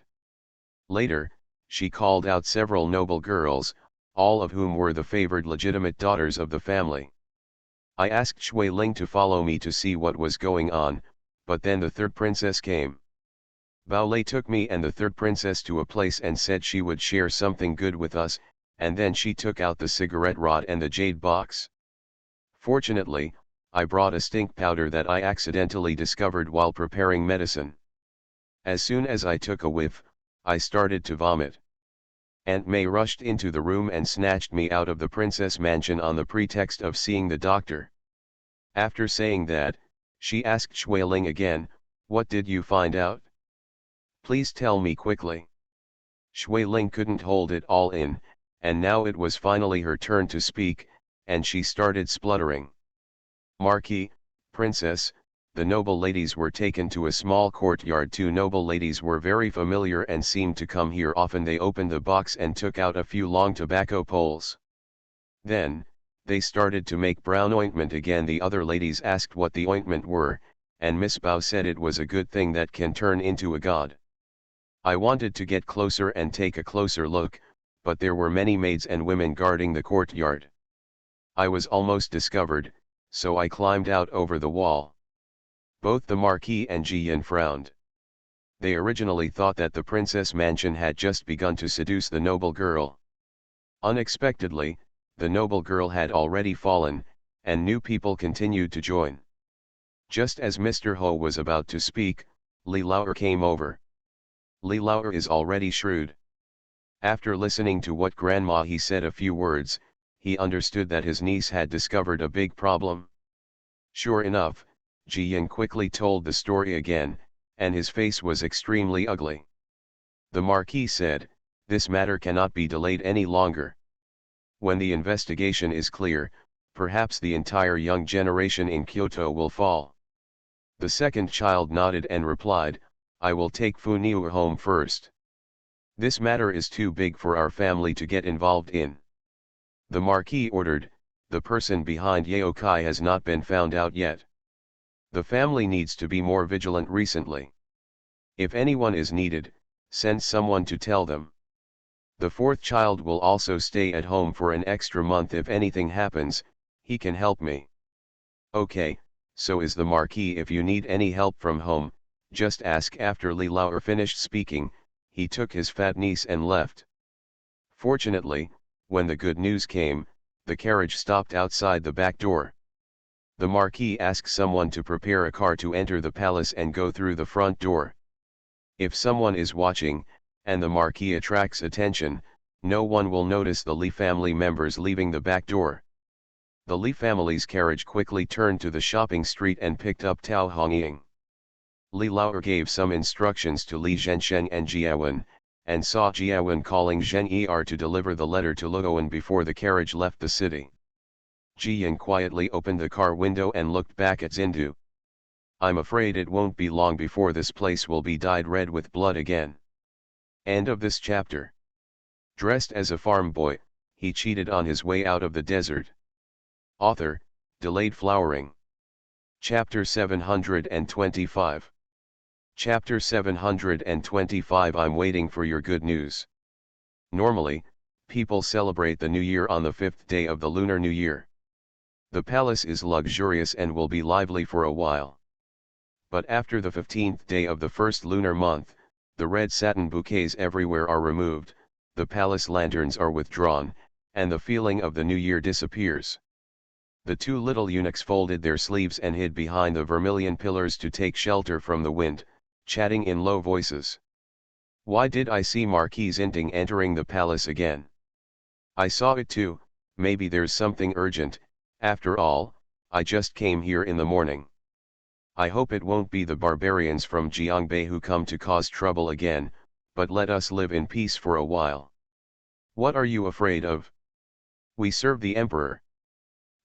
Later, she called out several noble girls, all of whom were the favored legitimate daughters of the family. I asked Shui Ling to follow me to see what was going on, but then the third princess came. Bao Lei took me and the third princess to a place and said she would share something good with us, and then she took out the cigarette rod and the jade box. Fortunately, I brought a stink powder that I accidentally discovered while preparing medicine. As soon as I took a whiff, I started to vomit. Aunt May rushed into the room and snatched me out of the princess mansion on the pretext of seeing the doctor. After saying that, she asked Shui Ling again, what did you find out? Please tell me quickly. Shui Ling couldn't hold it all in, and now it was finally her turn to speak, and she started spluttering. Marquis, Princess, the noble ladies were taken to a small courtyard. Two noble ladies were very familiar and seemed to come here often. They opened the box and took out a few long tobacco poles. Then, they started to make brown ointment again. The other ladies asked what the ointment were, and Miss Bao said it was a good thing that can turn into a god. I wanted to get closer and take a closer look, but there were many maids and women guarding the courtyard. I was almost discovered, so I climbed out over the wall. Both the Marquis and Jiyan frowned. They originally thought that the Princess Mansion had just begun to seduce the noble girl. Unexpectedly, the noble girl had already fallen, and new people continued to join. Just as Mr. Ho was about to speak, Li Lauer came over. Li Lauer is already shrewd. After listening to what Grandma he said a few words, he understood that his niece had discovered a big problem. Sure enough, Jiyan quickly told the story again, and his face was extremely ugly. The Marquis said, this matter cannot be delayed any longer. When the investigation is clear, perhaps the entire young generation in Kyoto will fall. The second child nodded and replied, I will take Fu Niu home first. This matter is too big for our family to get involved in. The Marquis ordered, the person behind Yaokai has not been found out yet. The family needs to be more vigilant recently. If anyone is needed, send someone to tell them. The fourth child will also stay at home for an extra month. If anything happens, he can help me. Okay, so is the Marquis. If you need any help from home, just ask. After Li Lauer finished speaking, he took his fat niece and left. Fortunately, when the good news came, the carriage stopped outside the back door. The Marquis asked someone to prepare a car to enter the palace and go through the front door. If someone is watching, and the Marquis attracts attention, no one will notice the Li family members leaving the back door. The Li family's carriage quickly turned to the shopping street and picked up Tao Hongying. Li Lauer gave some instructions to Li Zhensheng and Jiawen, and saw Jiawen calling Zheng Er to deliver the letter to Luowen before the carriage left the city. Jiyan quietly opened the car window and looked back at Zindu. I'm afraid it won't be long before this place will be dyed red with blood again. End of this chapter. Dressed as a farm boy, he cheated on his way out of the desert. Author, Delayed Flowering. Chapter 725. Chapter 725. I'm waiting for your good news. Normally, people celebrate the New Year on the 5th day of the Lunar New Year. The palace is luxurious and will be lively for a while. But after the 15th day of the first lunar month, the red satin bouquets everywhere are removed, the palace lanterns are withdrawn, and the feeling of the new year disappears. The two little eunuchs folded their sleeves and hid behind the vermilion pillars to take shelter from the wind, chatting in low voices. Why did I see Marquis Zinting entering the palace again? I saw it too. Maybe there's something urgent. After all, I just came here in the morning. I hope it won't be the barbarians from Jiangbei who come to cause trouble again, but let us live in peace for a while. What are you afraid of? We serve the emperor.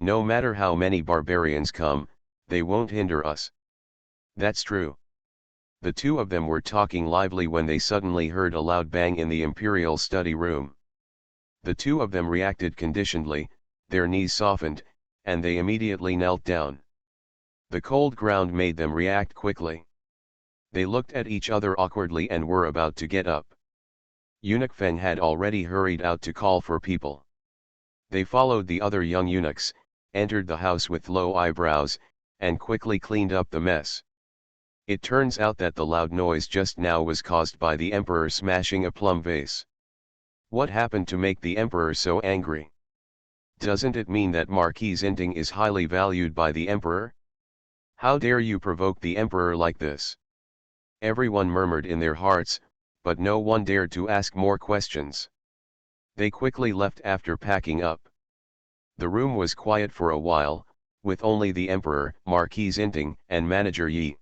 No matter how many barbarians come, they won't hinder us. That's true. The two of them were talking lively when they suddenly heard a loud bang in the imperial study room. The two of them reacted conditionedly, their knees softened, and they immediately knelt down. The cold ground made them react quickly. They looked at each other awkwardly and were about to get up. Eunuch Feng had already hurried out to call for people. They followed the other young eunuchs, entered the house with low eyebrows, and quickly cleaned up the mess. It turns out that the loud noise just now was caused by the emperor smashing a plum vase. What happened to make the emperor so angry? Doesn't it mean that Marquis Zinting is highly valued by the emperor? How dare you provoke the emperor like this? Everyone murmured in their hearts, but no one dared to ask more questions. They quickly left after packing up. The room was quiet for a while, with only the emperor, Marquis Zinting, and manager Yi.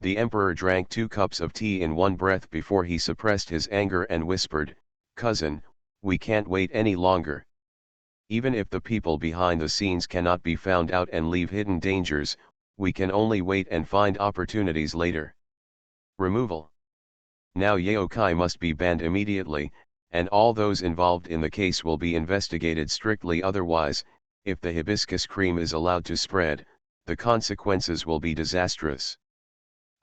The emperor drank 2 cups of tea in one breath before he suppressed his anger and whispered, "Cousin, we can't wait any longer. Even if the people behind the scenes cannot be found out and leave hidden dangers, we can only wait and find opportunities later." Removal. Now yaokai must be banned immediately, and all those involved in the case will be investigated strictly. Otherwise, if the hibiscus cream is allowed to spread, the consequences will be disastrous.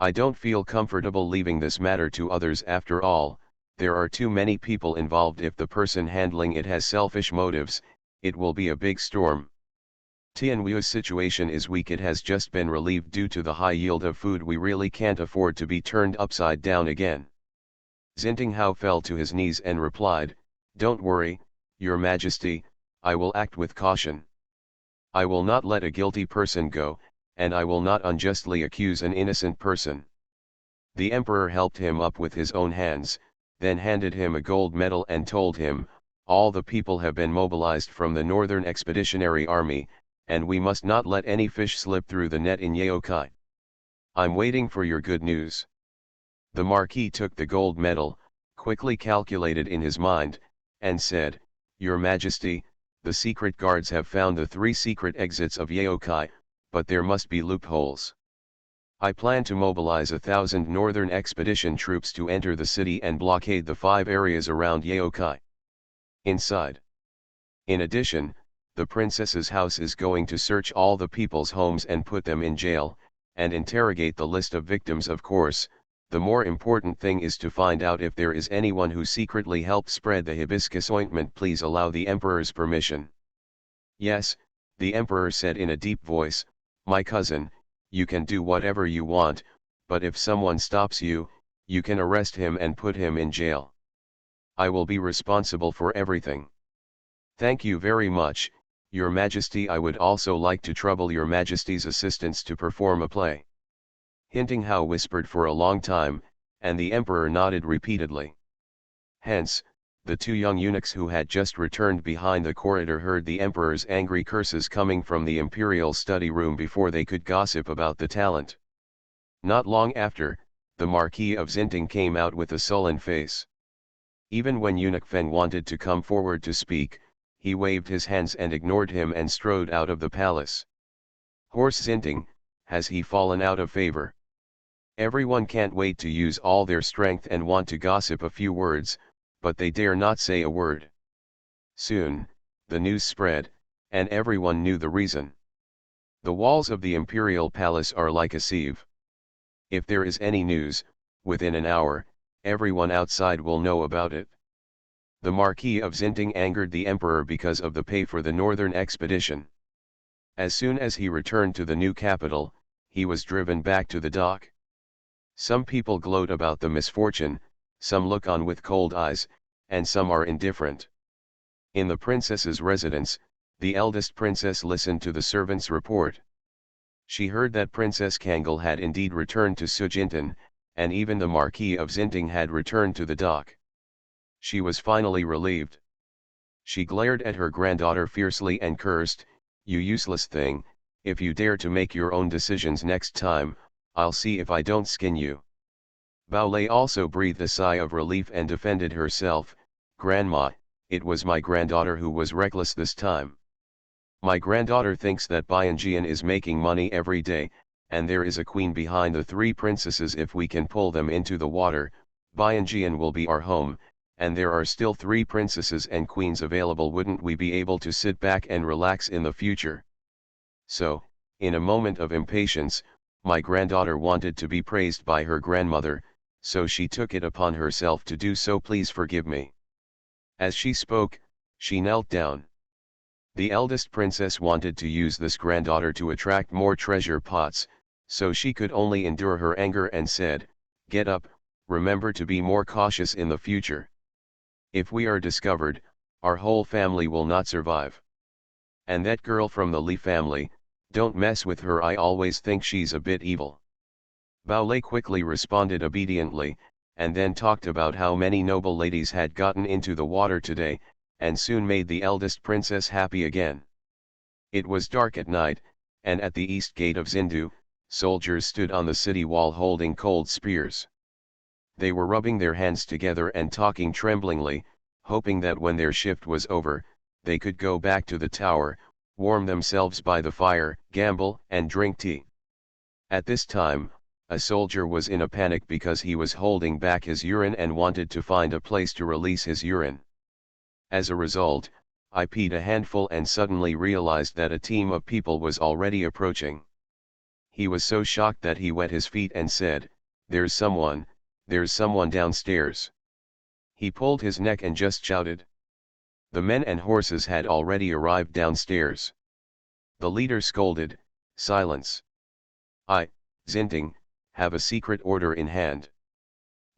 I don't feel comfortable leaving this matter to others. After all, there are too many people involved. If the person handling it has selfish motives, it will be a big storm. Tianwu's situation is weak. It has just been relieved due to the high yield of food. We really can't afford to be turned upside down again. Zinting Hao fell to his knees and replied, "Don't worry, Your Majesty, I will act with caution. I will not let a guilty person go, and I will not unjustly accuse an innocent person." The emperor helped him up with his own hands, then handed him a gold medal and told him, "All the people have been mobilized from the Northern Expeditionary Army, and we must not let any fish slip through the net in Yaokai. I'm waiting for your good news." The Marquis took the gold medal, quickly calculated in his mind, and said, "Your Majesty, the secret guards have found the 3 secret exits of Yaokai, but there must be loopholes. I plan to mobilize 1,000 Northern Expedition troops to enter the city and blockade the 5 areas around Yaokai. Inside. In addition, the princess's house is going to search all the people's homes and put them in jail, and interrogate the list of victims. Of course, the more important thing is to find out if there is anyone who secretly helped spread the hibiscus ointment. Please allow the emperor's permission." "Yes," the emperor said in a deep voice, "my cousin, you can do whatever you want, but if someone stops you, you can arrest him and put him in jail. I will be responsible for everything." "Thank you very much, Your Majesty. I would also like to trouble Your Majesty's assistants to perform a play." Hinting Hao whispered for a long time, and the emperor nodded repeatedly. Hence, the 2 young eunuchs who had just returned behind the corridor heard the emperor's angry curses coming from the imperial study room before they could gossip about the talent. Not long after, the Marquis of Zinting came out with a sullen face. Even when Eunuch Feng wanted to come forward to speak, he waved his hands and ignored him and strode out of the palace. Horse Zinting, has he fallen out of favor? Everyone can't wait to use all their strength and want to gossip a few words, but they dare not say a word. Soon, the news spread, and everyone knew the reason. The walls of the imperial palace are like a sieve. If there is any news, within an hour, everyone outside will know about it. The Marquis of Zinting angered the emperor because of the pay for the northern expedition. As soon as he returned to the new capital, he was driven back to the dock. Some people gloat about the misfortune, some look on with cold eyes, and some are indifferent. In the princess's residence, The eldest princess listened to the servant's report. She heard that Princess Kangal had indeed returned to Sujintan, and even the Marquis of Zinting had returned to the dock. She was finally relieved. She glared at her granddaughter fiercely and cursed, "You useless thing, if you dare to make your own decisions next time, I'll see if I don't skin you." Baolei also breathed a sigh of relief and defended herself, "Grandma, it was my granddaughter who was reckless this time. My granddaughter thinks that Bianjian is making money every day, and there is a queen behind the three princesses. If we can pull them into the water, Bianjian will be our home, and there are still three princesses and queens available. Wouldn't we be able to sit back and relax in the future?" So, in a moment of impatience, my granddaughter wanted to be praised by her grandmother, so she took it upon herself to do so. Please forgive me. As she spoke, she knelt down. The eldest princess wanted to use this granddaughter to attract more treasure pots, so she could only endure her anger and said, "Get up, remember to be more cautious in the future. If we are discovered, our whole family will not survive. And that girl from the Li family, don't mess with her, I always think she's a bit evil." Baolei quickly responded obediently, and then talked about how many noble ladies had gotten into the water today, and soon made the eldest princess happy again. It was dark at night, and at the east gate of Zindu, soldiers stood on the city wall holding cold spears. They were rubbing their hands together and talking tremblingly, hoping that when their shift was over, they could go back to the tower, warm themselves by the fire, gamble, and drink tea. At this time, a soldier was in a panic because he was holding back his urine and wanted to find a place to release his urine. As a result, I peed a handful and suddenly realized that a team of people was already approaching. He was so shocked that he wet his feet and said, there's someone downstairs." He pulled his neck and just shouted. The men and horses had already arrived downstairs. The leader scolded, "Silence. I, Zinting, have a secret order in hand."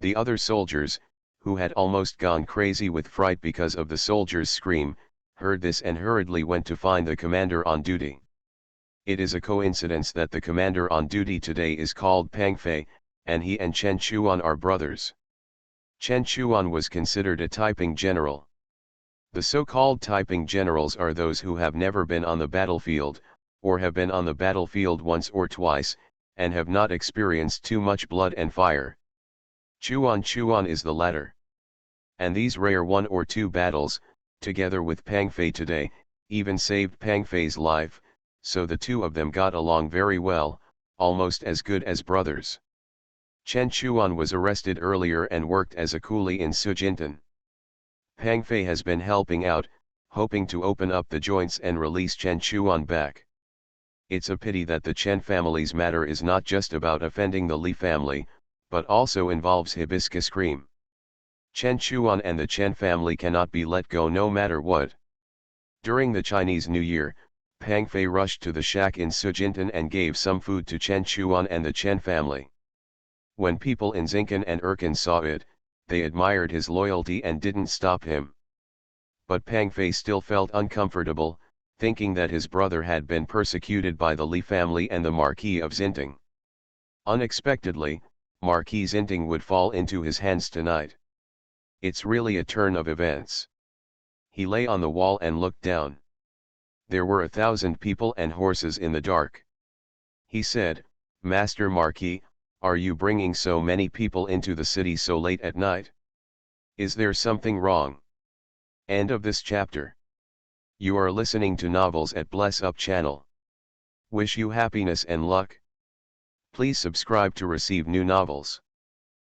The other soldiers, who had almost gone crazy with fright because of the soldier's scream, heard this and hurriedly went to find the commander on duty. It is a coincidence that the commander on duty today is called Pang Fei, and he and Chen Chuan are brothers. Chen Chuan was considered a typing general. The so-called typing generals are those who have never been on the battlefield, or have been on the battlefield once or twice, and have not experienced too much blood and fire. Chuan is the latter. And these rare 1 or 2 battles, together with Pang Fei today, even saved Pang Fei's life, so the two of them got along very well, almost as good as brothers. Chen Chuan was arrested earlier and worked as a coolie in Sujintan. Pang Fei has been helping out, hoping to open up the joints and release Chen Chuan back. It's a pity that the Chen family's matter is not just about offending the Li family, but also involves hibiscus cream. Chen Chuan and the Chen family cannot be let go no matter what. During the Chinese New Year, Pang Fei rushed to the shack in Sujintan and gave some food to Chen Chuan and the Chen family. When people in Zincan and Erkin saw it, they admired his loyalty and didn't stop him. But Pang Fei still felt uncomfortable, thinking that his brother had been persecuted by the Li family and the Marquis of Zinting. Unexpectedly, Marquis Zinting would fall into his hands tonight. It's really a turn of events. He lay on the wall and looked down. There were 1,000 people and horses in the dark. He said, "Master Marquis, are you bringing so many people into the city so late at night? Is there something wrong?" End of this chapter. You are listening to Novels at Bless Up channel. Wish you happiness and luck. Please subscribe to receive new novels.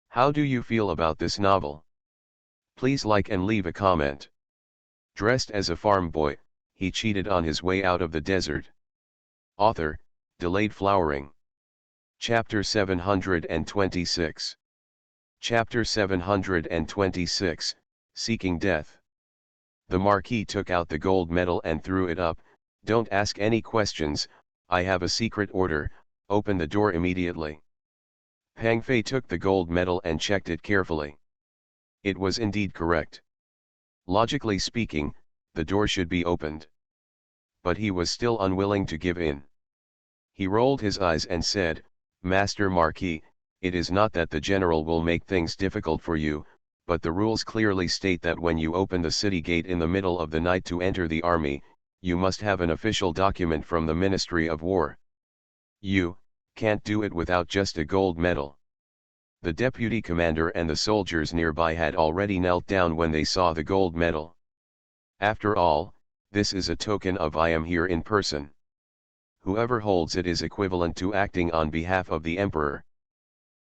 How do you feel about this novel? Please like and leave a comment. Dressed as a farm boy, he cheated on his way out of the desert. Author, Delayed Flowering. Chapter 726. Chapter 726, Seeking Death. The Marquis took out the gold medal and threw it up. "Don't ask any questions, I have a secret order, open the door immediately." Pang Fei took the gold medal and checked it carefully. It was indeed correct. Logically speaking, the door should be opened. but he was still unwilling to give in. He rolled his eyes and said, "Master Marquis, it is not that the general will make things difficult for you, but the rules clearly state that when you open the city gate in the middle of the night to enter the army, you must have an official document from the Ministry of War. You can't do it without just a gold medal." The deputy commander and the soldiers nearby had already knelt down when they saw the gold medal. "After all, this is a token of I am here in person. Whoever holds it is equivalent to acting on behalf of the emperor."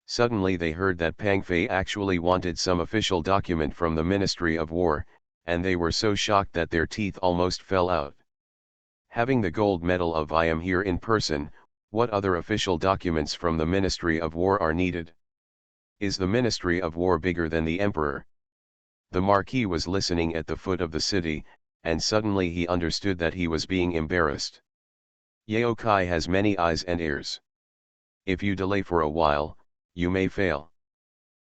Suddenly they heard that Pang Fei actually wanted some official document from the Ministry of War, and they were so shocked that their teeth almost fell out. Having the gold medal of I am here in person, what other official documents from the Ministry of War are needed? Is the Ministry of War bigger than the emperor? The Marquis was listening at the foot of the city, and suddenly he understood that he was being embarrassed. Yao Kai has many eyes and ears. If you delay for a while, you may fail.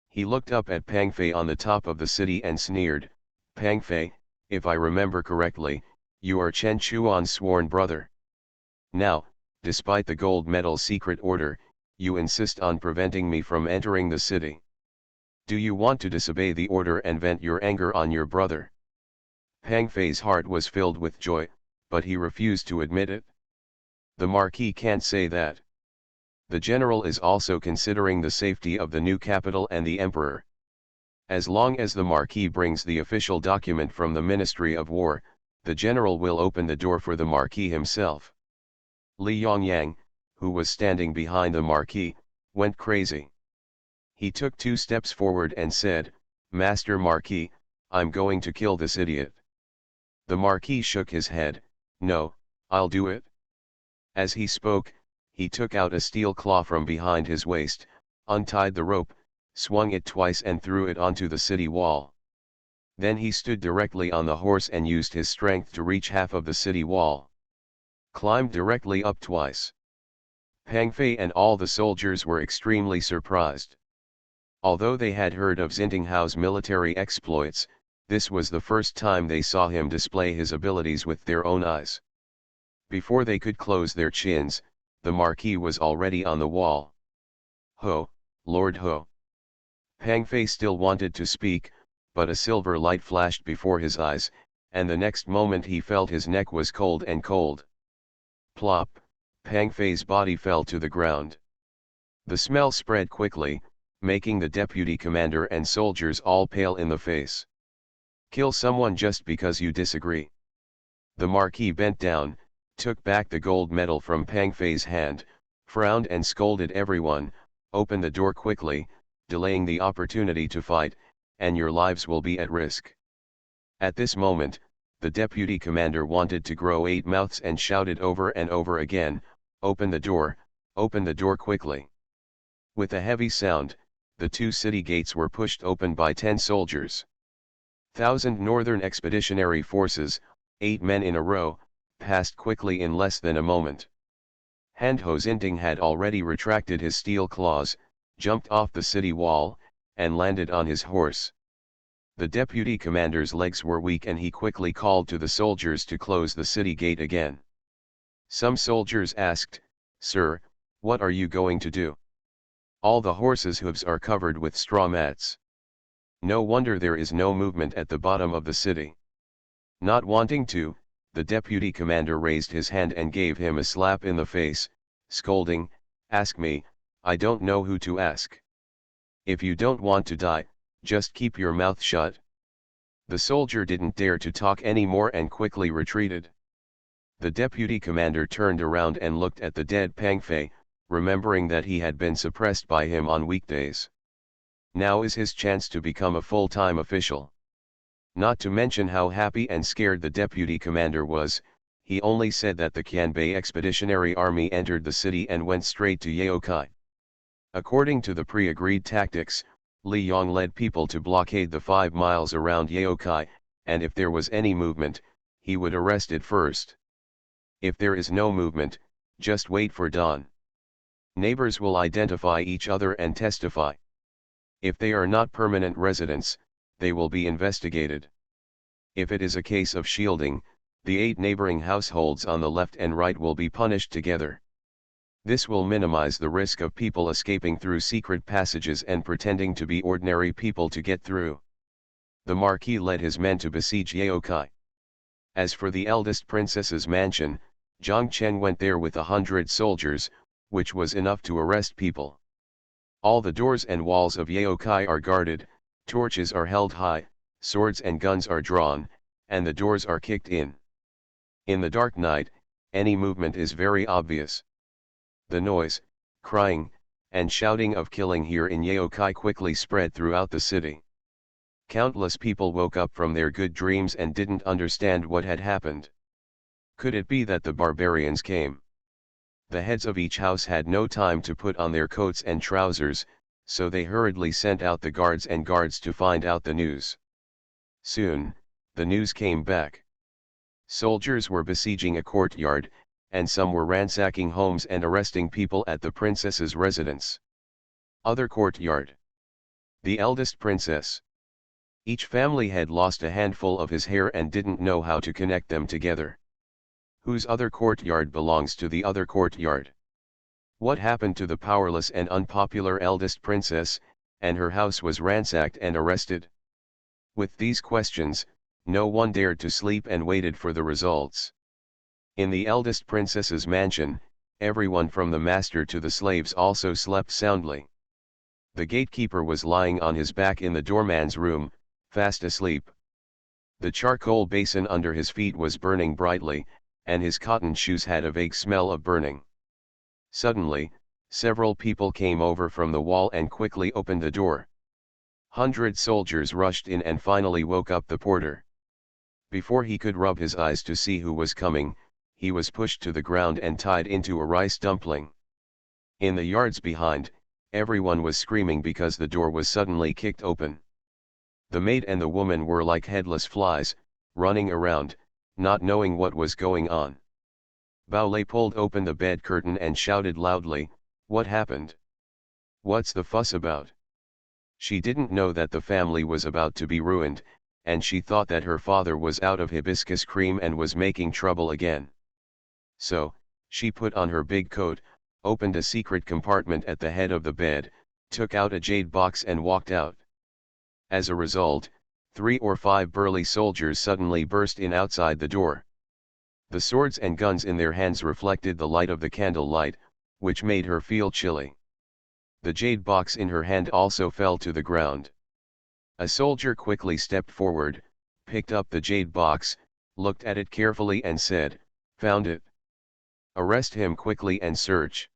He looked up at Pang Fei on the top of the city and sneered, "Pang Fei, if I remember correctly, you are Chen Chuan's sworn brother. Now, despite the gold medal's secret order, you insist on preventing me from entering the city. Do you want to disobey the order and vent your anger on your brother?" Pang Fei's heart was filled with joy, but he refused to admit it. The Marquis can't say that. The general is also considering the safety of the new capital and the emperor. As long as the Marquis brings the official document from the Ministry of War, the general will open the door for the Marquis himself. Li Yongyang, who was standing behind the Marquis, went crazy. He took 2 steps forward and said, "Master Marquis, I'm going to kill this idiot." The Marquis shook his head, "No, I'll do it." As he spoke, he took out a steel claw from behind his waist, untied the rope, swung it twice and threw it onto the city wall. Then he stood directly on the horse and used his strength to reach half of the city wall. Climbed directly up twice. Pang Fei and all the soldiers were extremely surprised. Although they had heard of Xintinghao's military exploits, this was the first time they saw him display his abilities with their own eyes. Before they could close their chins, the Marquis was already on the wall. "Ho, Lord Ho." Pang Fei still wanted to speak, but a silver light flashed before his eyes, and the next moment he felt his neck was cold and cold. Plop, Pang Fei's body fell to the ground. The smell spread quickly, making the deputy commander and soldiers all pale in the face. "Kill someone just because you disagree." The Marquis bent down, took back the gold medal from Pang Fei's hand, frowned and scolded everyone, "Open the door quickly, delaying the opportunity to fight, and your lives will be at risk." At this moment, the deputy commander wanted to grow 8 mouths and shouted over and over again, open the door quickly." With a heavy sound, the 2 city gates were pushed open by 10 soldiers. 1,000 Northern Expeditionary Forces, 8 men in a row, passed quickly in less than a moment. Handho Xinting had already retracted his steel claws, jumped off the city wall, and landed on his horse. The deputy commander's legs were weak and he quickly called to the soldiers to close the city gate again. Some soldiers asked, "Sir, what are you going to do? All the horses' hooves are covered with straw mats. No wonder there is no movement at the bottom of the city." Not wanting to, the deputy commander raised his hand and gave him a slap in the face, scolding, "Ask me, I don't know who to ask. If you don't want to die, just keep your mouth shut." The soldier didn't dare to talk anymore and quickly retreated. The deputy commander turned around and looked at the dead Pang Fei, remembering that he had been suppressed by him on weekdays. Now is his chance to become a full-time official. Not to mention how happy and scared the deputy commander was, he only said that the Qianbei Expeditionary Army entered the city and went straight to Yaokai. According to the pre-agreed tactics, Li Yong led people to blockade the 5 miles around Yaokai, and if there was any movement, he would arrest it first. If there is no movement, just wait for dawn. Neighbors will identify each other and testify. If they are not permanent residents, they will be investigated. If it is a case of shielding, The 8 neighboring households on the left and right will be punished together. This will minimize the risk of people escaping through secret passages and pretending to be ordinary people to get through. The Marquis led his men to besiege Yaokai. As for the eldest princess's mansion, Zhang Chen went there with 100 soldiers, which was enough to arrest people. All the doors and walls of Yaokai are guarded, torches are held high, swords and guns are drawn, and the doors are kicked in. In the dark night, any movement is very obvious. The noise, crying, and shouting of killing here in Yaokai quickly spread throughout the city. Countless people woke up from their good dreams and didn't understand what had happened. Could it be that the barbarians came? The heads of each house had no time to put on their coats and trousers, so they hurriedly sent out the guards and guards to find out the news. Soon, the news came back. Soldiers were besieging a courtyard, and some were ransacking homes and arresting people at the princess's residence. Other courtyard. The eldest princess. Each family had lost a handful of his hair and didn't know how to connect them together. Whose other courtyard belongs to the other courtyard? What happened to the powerless and unpopular eldest princess, and her house was ransacked and arrested? With these questions, no one dared to sleep and waited for the results. In the eldest princess's mansion, everyone from the master to the slaves also slept soundly. The gatekeeper was lying on his back in the doorman's room, fast asleep. The charcoal basin under his feet was burning brightly, and his cotton shoes had a vague smell of burning. Suddenly, several people came over from the wall and quickly opened the door. 100 soldiers rushed in and finally woke up the porter. Before he could rub his eyes to see who was coming, he was pushed to the ground and tied into a rice dumpling. In the yards behind, everyone was screaming because the door was suddenly kicked open. The maid and the woman were like headless flies, running around, not knowing what was going on. Bao Lei pulled open the bed curtain and shouted loudly, "What happened? What's the fuss about?" She didn't know that the family was about to be ruined, and she thought that her father was out of hibiscus cream and was making trouble again. So, she put on her big coat, opened a secret compartment at the head of the bed, took out a jade box and walked out. As a result, 3 or 5 burly soldiers suddenly burst in outside the door. The swords and guns in their hands reflected the light of the candle light, which made her feel chilly. The jade box in her hand also fell to the ground. A soldier quickly stepped forward, picked up the jade box, looked at it carefully and said, "Found it. Arrest him quickly and search."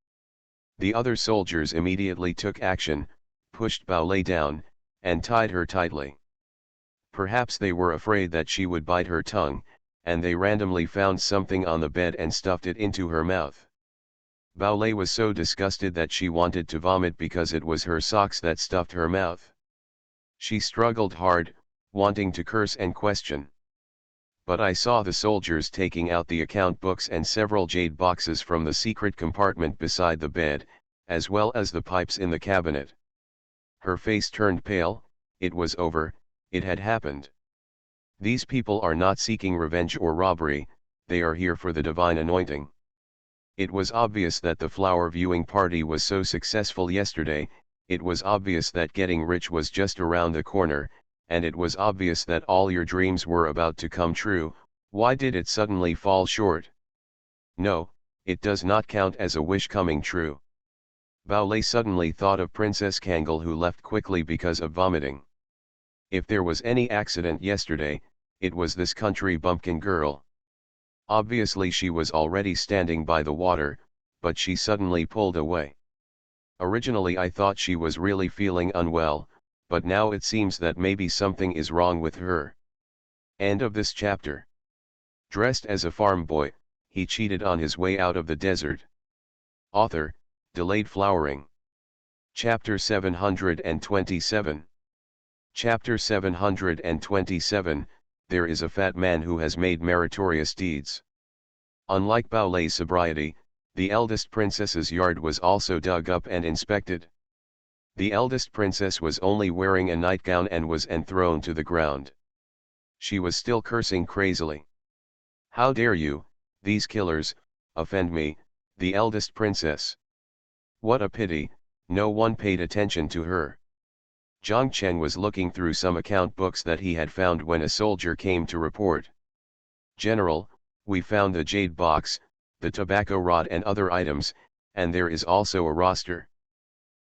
The other soldiers immediately took action, pushed Bao Lei down, and tied her tightly. Perhaps they were afraid that she would bite her tongue, and they randomly found something on the bed and stuffed it into her mouth. Bao Lei was so disgusted that she wanted to vomit because it was her socks that stuffed her mouth. She struggled hard, wanting to curse and question. But I saw the soldiers taking out the account books and several jade boxes from the secret compartment beside the bed, as well as the pipes in the cabinet. Her face turned pale. It was over, it had happened. These people are not seeking revenge or robbery, they are here for the divine anointing. It was obvious that the flower viewing party was so successful yesterday, it was obvious that getting rich was just around the corner, and it was obvious that all your dreams were about to come true. Why did it suddenly fall short? No, it does not count as a wish coming true. Bao Lei suddenly thought of Princess Kangol, who left quickly because of vomiting. If there was any accident yesterday, it was this country bumpkin girl. Obviously she was already standing by the water, but she suddenly pulled away. Originally I thought she was really feeling unwell, but now it seems that maybe something is wrong with her. End of this chapter. Dressed as a farm boy, he cheated on his way out of the desert. Author, Delayed Flowering. Chapter 727. Chapter 727, There is a fat man who has made meritorious deeds. Unlike Bao Lei's sobriety, the eldest princess's yard was also dug up and inspected. The eldest princess was only wearing a nightgown and was enthroned to the ground. She was still cursing crazily. How dare you, these killers, offend me, the eldest princess? What a pity, no one paid attention to her. Jiang Cheng was looking through some account books that he had found when a soldier came to report. General, we found the jade box, the tobacco rod and other items, and there is also a roster.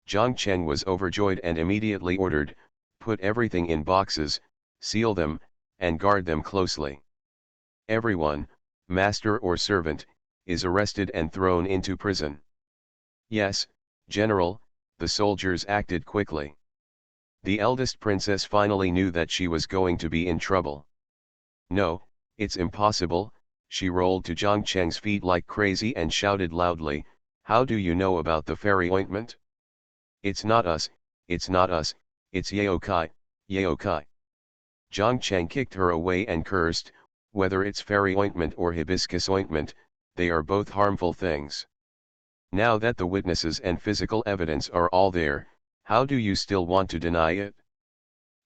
Jiang Cheng was overjoyed and immediately ordered, put everything in boxes, seal them, and guard them closely. Everyone, master or servant, is arrested and thrown into prison. Yes, General, the soldiers acted quickly. The eldest princess finally knew that she was going to be in trouble. No, it's impossible, she rolled to Jiang Cheng's feet like crazy and shouted loudly, how do you know about the fairy ointment? It's not us, it's not us, it's Yaokai, Yaokai. Jiang Cheng kicked her away and cursed, whether it's fairy ointment or hibiscus ointment, they are both harmful things. Now that the witnesses and physical evidence are all there, how do you still want to deny it?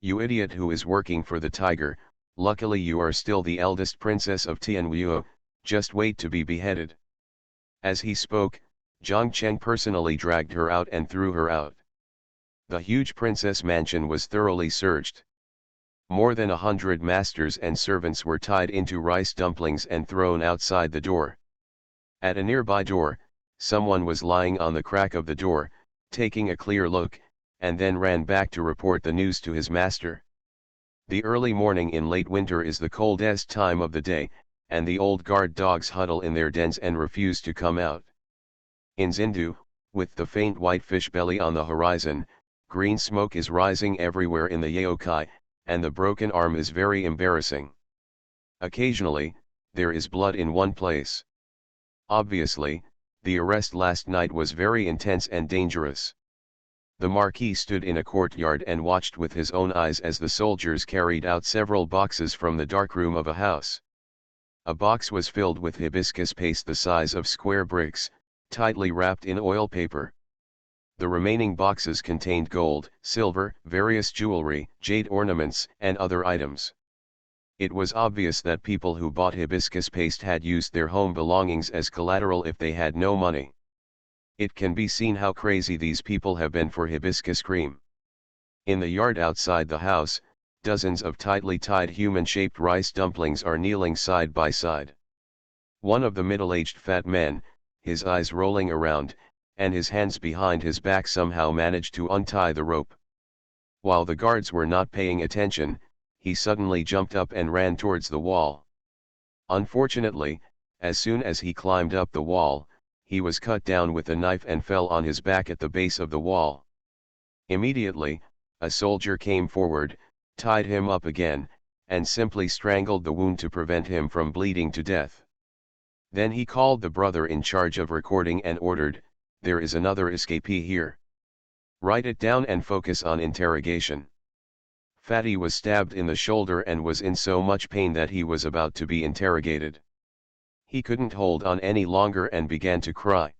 You idiot who is working for the tiger, luckily you are still the eldest princess of Tianwu, just wait to be beheaded. As he spoke, Jiang Cheng personally dragged her out and threw her out. The huge princess mansion was thoroughly searched. More than 100 masters and servants were tied into rice dumplings and thrown outside the door. At a nearby door, someone was lying on the crack of the door, taking a clear look, and then ran back to report the news to his master. The early morning in late winter is the coldest time of the day, and the old guard dogs huddle in their dens and refuse to come out. In Zindu, with the faint white fish belly on the horizon, green smoke is rising everywhere in the Yaokai, and the broken arm is very embarrassing. Occasionally, there is blood in one place. Obviously, the arrest last night was very intense and dangerous. The Marquis stood in a courtyard and watched with his own eyes as the soldiers carried out several boxes from the darkroom of a house. A box was filled with hibiscus paste the size of square bricks, tightly wrapped in oil paper. The remaining boxes contained gold, silver, various jewelry, jade ornaments, and other items. It was obvious that people who bought hibiscus paste had used their home belongings as collateral if they had no money. It can be seen how crazy these people have been for hibiscus cream. In the yard outside the house, dozens of tightly tied human-shaped rice dumplings are kneeling side by side. One of the middle-aged fat men, his eyes rolling around, and his hands behind his back somehow managed to untie the rope. While the guards were not paying attention, he suddenly jumped up and ran towards the wall. Unfortunately, as soon as he climbed up the wall, he was cut down with a knife and fell on his back at the base of the wall. Immediately, a soldier came forward, tied him up again, and simply strangled the wound to prevent him from bleeding to death. Then he called the brother in charge of recording and ordered, "There is another escapee here. Write it down and focus on interrogation." Fatty was stabbed in the shoulder and was in so much pain that he was about to be interrogated. He couldn't hold on any longer and began to cry.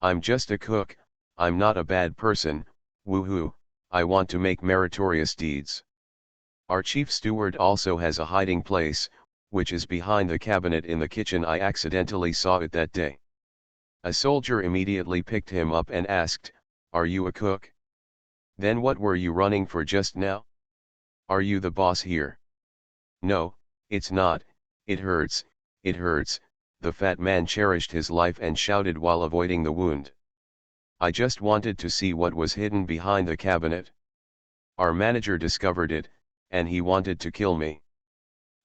"I'm just a cook, I'm not a bad person, woohoo, I want to make meritorious deeds. Our chief steward also has a hiding place, which is behind the cabinet in the kitchen. I accidentally saw it that day." A soldier immediately picked him up and asked, "Are you a cook? Then what were you running for just now? Are you the boss here?" "No, it's not, it hurts, the fat man cherished his life and shouted while avoiding the wound. "I just wanted to see what was hidden behind the cabinet. Our manager discovered it, and he wanted to kill me.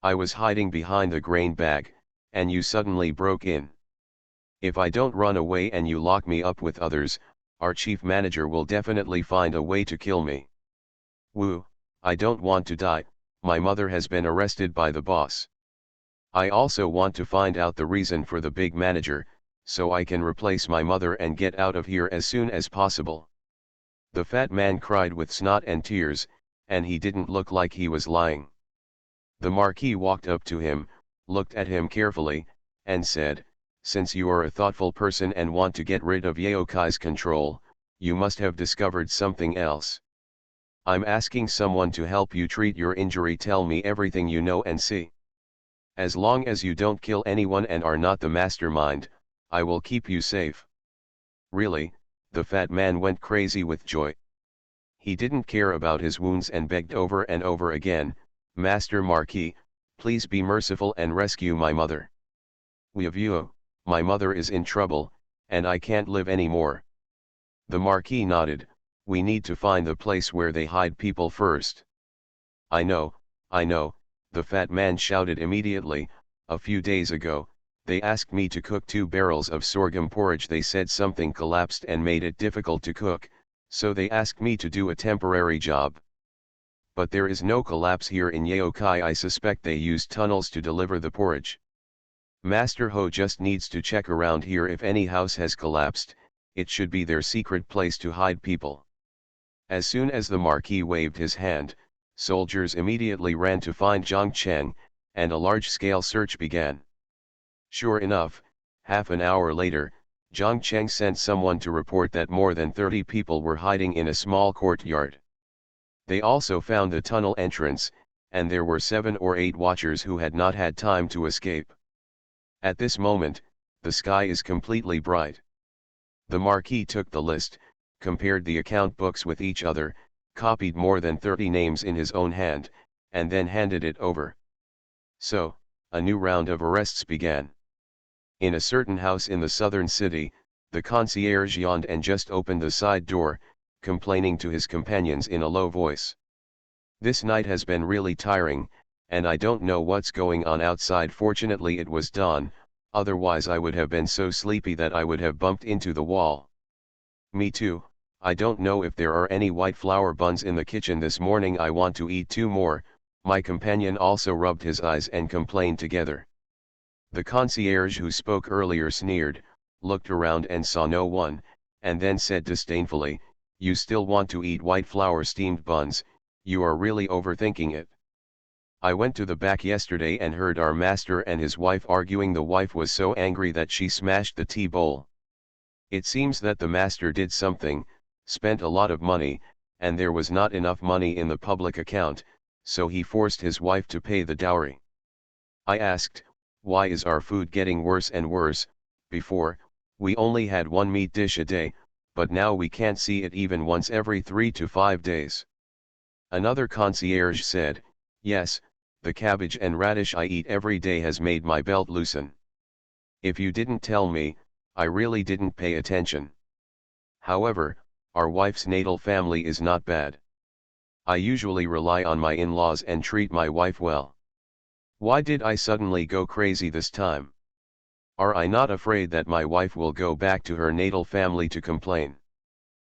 I was hiding behind the grain bag, and you suddenly broke in. If I don't run away and you lock me up with others, our chief manager will definitely find a way to kill me. Woo, I don't want to die, my mother has been arrested by the boss. I also want to find out the reason for the big manager, so I can replace my mother and get out of here as soon as possible." The fat man cried with snot and tears, and he didn't look like he was lying. The Marquis walked up to him, looked at him carefully, and said, "Since you are a thoughtful person and want to get rid of Yaokai's control, you must have discovered something else. I'm asking someone to help you treat your injury. Tell me everything you know and see." As long as you don't kill anyone and are not the mastermind, I will keep you safe. Really, the fat man went crazy with joy. He didn't care about his wounds and begged over and over again, Master Marquis, please be merciful and rescue my mother. Oui vieux, my mother is in trouble, and I can't live anymore. The Marquis nodded, we need to find the place where they hide people first. I know, the fat man shouted immediately, a few days ago, they asked me to cook 2 barrels of sorghum porridge. They said something collapsed and made it difficult to cook, so they asked me to do a temporary job. But there is no collapse here in Yaokai. I suspect they used tunnels to deliver the porridge. Master Ho just needs to check around here. If any house has collapsed, it should be their secret place to hide people. As soon as the Marquis waved his hand, soldiers immediately ran to find Zhang Cheng, and a large-scale search began. Sure enough, half an hour later, Zhang Cheng sent someone to report that more than 30 people were hiding in a small courtyard. They also found the tunnel entrance, and there were 7 or 8 watchers who had not had time to escape. At this moment, the sky is completely bright. The Marquis took the list, compared the account books with each other, copied more than 30 names in his own hand, and then handed it over. So, a new round of arrests began. In a certain house in the southern city, the concierge yawned and just opened the side door, complaining to his companions in a low voice. This night has been really tiring, and I don't know what's going on outside. Fortunately it was dawn, otherwise I would have been so sleepy that I would have bumped into the wall. Me too, I don't know if there are any white flour buns in the kitchen this morning. I want to eat 2 more, my companion also rubbed his eyes and complained together. The concierge who spoke earlier sneered, looked around and saw no one, and then said disdainfully, you still want to eat white flour steamed buns, you are really overthinking it. I went to the back yesterday and heard our master and his wife arguing. The wife was so angry that she smashed the tea bowl. It seems that the master did something, spent a lot of money, and there was not enough money in the public account, so he forced his wife to pay the dowry. I asked, why is our food getting worse and worse? Before, we only had 1 meat dish a day, but now we can't see it even once every 3 to 5 days. Another concierge said, yes, the cabbage and radish I eat every day has made my belt loosen. If you didn't tell me, I really didn't pay attention. However, our wife's natal family is not bad. I usually rely on my in-laws and treat my wife well. Why did I suddenly go crazy this time? Are I not afraid that my wife will go back to her natal family to complain?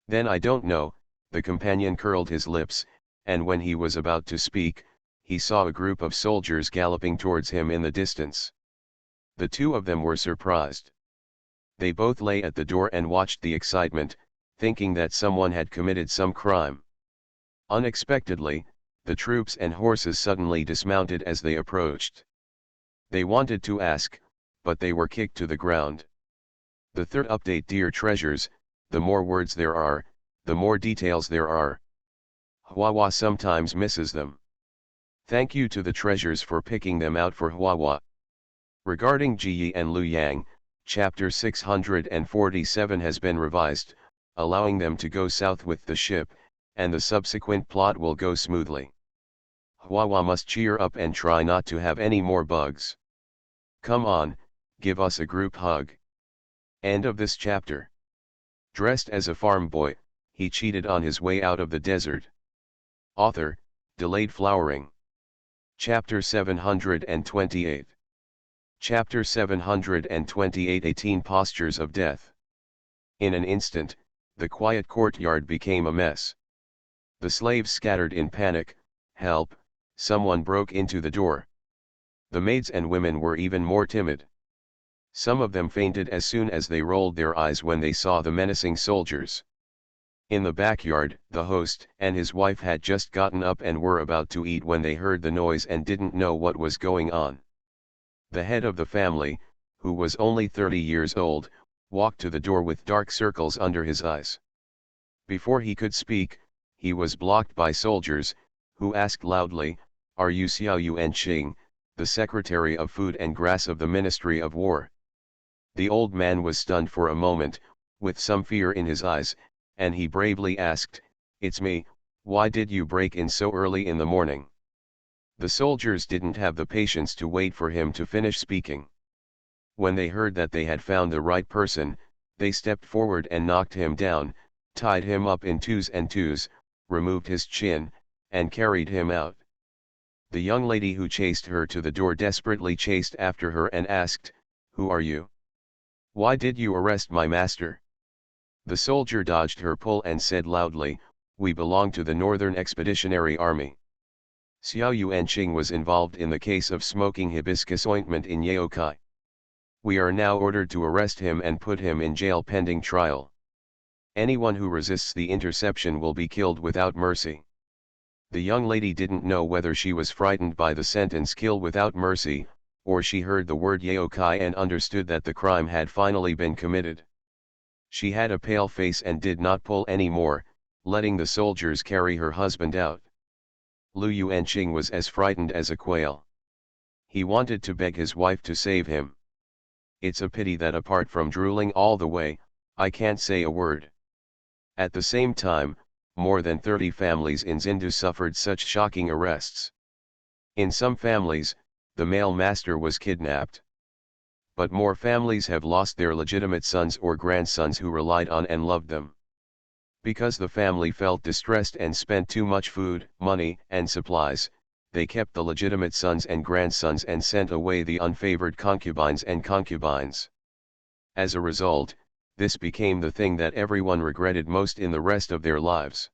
Then I don't know, the companion curled his lips, and when he was about to speak, he saw a group of soldiers galloping towards him in the distance. The 2 of them were surprised. They both lay at the door and watched the excitement, thinking that someone had committed some crime. Unexpectedly, the troops and horses suddenly dismounted as they approached. They wanted to ask, but they were kicked to the ground. The third update. Dear treasures, the more words there are, the more details there are. Huahua sometimes misses them. Thank you to the treasures for picking them out for Huahua. Regarding Ji and Lu Yang, chapter 647 has been revised, allowing them to go south with the ship, and the subsequent plot will go smoothly. Huahua must cheer up and try not to have any more bugs. Come on, give us a group hug. End of this chapter. Dressed as a farm boy, he cheated on his way out of the desert. Author, Delayed Flowering. Chapter 728. Chapter 728. 18 Postures of Death. In an instant, the quiet courtyard became a mess. The slaves scattered in panic. Help, someone broke into the door. The maids and women were even more timid. Some of them fainted as soon as they rolled their eyes when they saw the menacing soldiers. In the backyard, the host and his wife had just gotten up and were about to eat when they heard the noise and didn't know what was going on. The head of the family, who was only 30 years old, walked to the door with dark circles under his eyes. Before he could speak, he was blocked by soldiers, who asked loudly, "Are you Xiao Yuan Qing, the Secretary of Food and Grass of the Ministry of War. The old man was stunned for a moment, with some fear in his eyes, and he bravely asked, "It's me, why did you break in so early in the morning?" The soldiers didn't have the patience to wait for him to finish speaking. When they heard that they had found the right person, they stepped forward and knocked him down, tied him up in twos and twos, removed his chin, and carried him out. The young lady who chased her to the door desperately chased after her and asked, "Who are you? Why did you arrest my master?" The soldier dodged her pull and said loudly, "We belong to the Northern Expeditionary Army. Xiao Yuanqing was involved in the case of smoking hibiscus ointment in Yaokai. We are now ordered to arrest him and put him in jail pending trial. Anyone who resists the interception will be killed without mercy." The young lady didn't know whether she was frightened by the sentence "kill without mercy," or she heard the word Yaokai and understood that the crime had finally been committed. She had a pale face and did not pull any more, letting the soldiers carry her husband out. Lu Yuanqing was as frightened as a quail. He wanted to beg his wife to save him. It's a pity that apart from drooling all the way, I can't say a word. At the same time, more than 30 families in Zindu suffered such shocking arrests. In some families, the male master was kidnapped. But more families have lost their legitimate sons or grandsons who relied on and loved them. Because the family felt distressed and spent too much food, money, and supplies, they kept the legitimate sons and grandsons and sent away the unfavored concubines and concubines. As a result, this became the thing that everyone regretted most in the rest of their lives.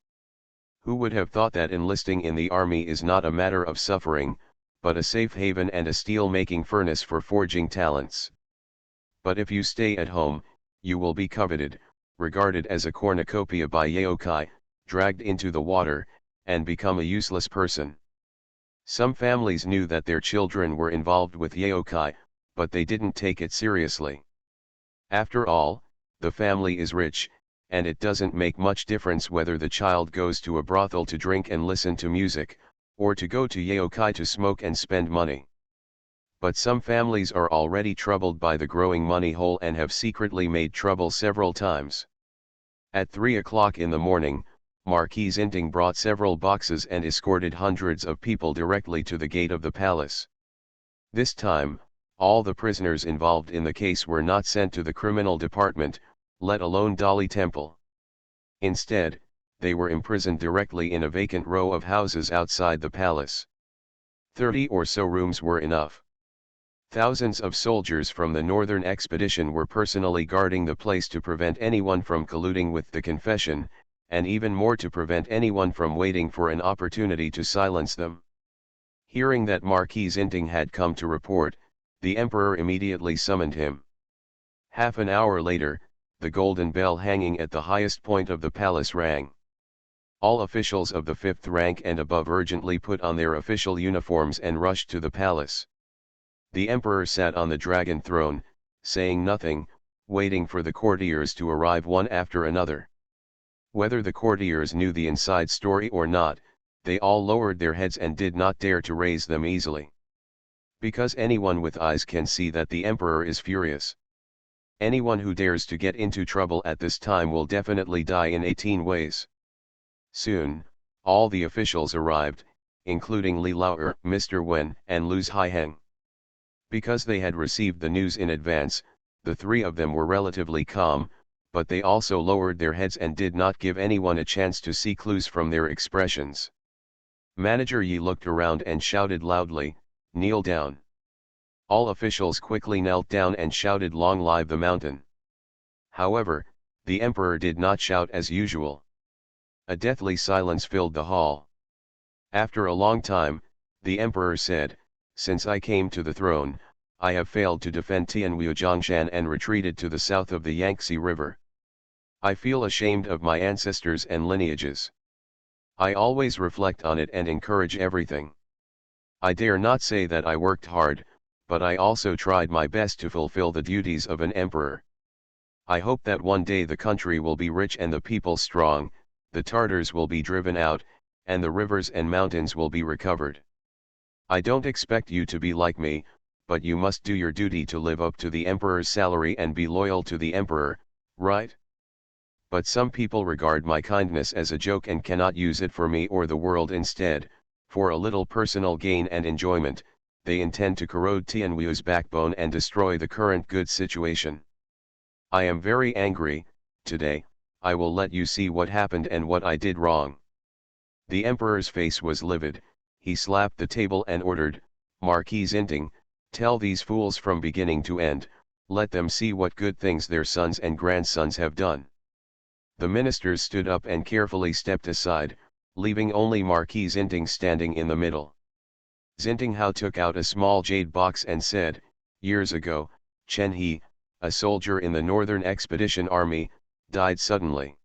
Who would have thought that enlisting in the army is not a matter of suffering, but a safe haven and a steel-making furnace for forging talents? But if you stay at home, you will be coveted, regarded as a cornucopia by Yaokai, dragged into the water, and become a useless person. Some families knew that their children were involved with Yaokai, but they didn't take it seriously. After all, the family is rich, and it doesn't make much difference whether the child goes to a brothel to drink and listen to music, or to go to Yaokai to smoke and spend money. But some families are already troubled by the growing money hole and have secretly made trouble several times. At 3 o'clock in the morning, Marquis Zinting brought several boxes and escorted hundreds of people directly to the gate of the palace. This time, all the prisoners involved in the case were not sent to the criminal department, let alone Dali Temple. Instead, they were imprisoned directly in a vacant row of houses outside the palace. 30 or so rooms were enough. Thousands of soldiers from the Northern Expedition were personally guarding the place to prevent anyone from colluding with the confession, and even more to prevent anyone from waiting for an opportunity to silence them. Hearing that Marquis Zinting had come to report, the emperor immediately summoned him. Half an hour later, the golden bell hanging at the highest point of the palace rang. All officials of the 5th rank and above urgently put on their official uniforms and rushed to the palace. The emperor sat on the dragon throne, saying nothing, waiting for the courtiers to arrive one after another. Whether the courtiers knew the inside story or not, they all lowered their heads and did not dare to raise them easily. Because anyone with eyes can see that the emperor is furious. Anyone who dares to get into trouble at this time will definitely die in 18 ways. Soon, all the officials arrived, including Li Laoer, Mr. Wen, and Luz Haiheng. Because they had received the news in advance, the three of them were relatively calm, but they also lowered their heads and did not give anyone a chance to see clues from their expressions. Manager Yi looked around and shouted loudly, "Kneel down." All officials quickly knelt down and shouted, "Long live the mountain." However, the emperor did not shout as usual. A deathly silence filled the hall. After a long time, the emperor said, "Since I came to the throne, I have failed to defend Tianwu Zhongshan and retreated to the south of the Yangtze River. I feel ashamed of my ancestors and lineages. I always reflect on it and encourage everything. I dare not say that I worked hard, but I also tried my best to fulfill the duties of an emperor. I hope that one day the country will be rich and the people strong, the Tartars will be driven out, and the rivers and mountains will be recovered. I don't expect you to be like me, but you must do your duty to live up to the emperor's salary and be loyal to the emperor, right? But some people regard my kindness as a joke and cannot use it for me or the world. Instead, for a little personal gain and enjoyment, they intend to corrode Tianwu's backbone and destroy the current good situation. I am very angry. Today, I will let you see what happened and what I did wrong. The emperor's face was livid. He slapped the table and ordered, Marquis Zinting, tell these fools from beginning to end, let them see what good things their sons and grandsons have done. The ministers stood up and carefully stepped aside, leaving only Marquis Zinting standing in the middle. Zintinghao took out a small jade box and said, years ago, Chen He, a soldier in the Northern Expedition Army, died suddenly.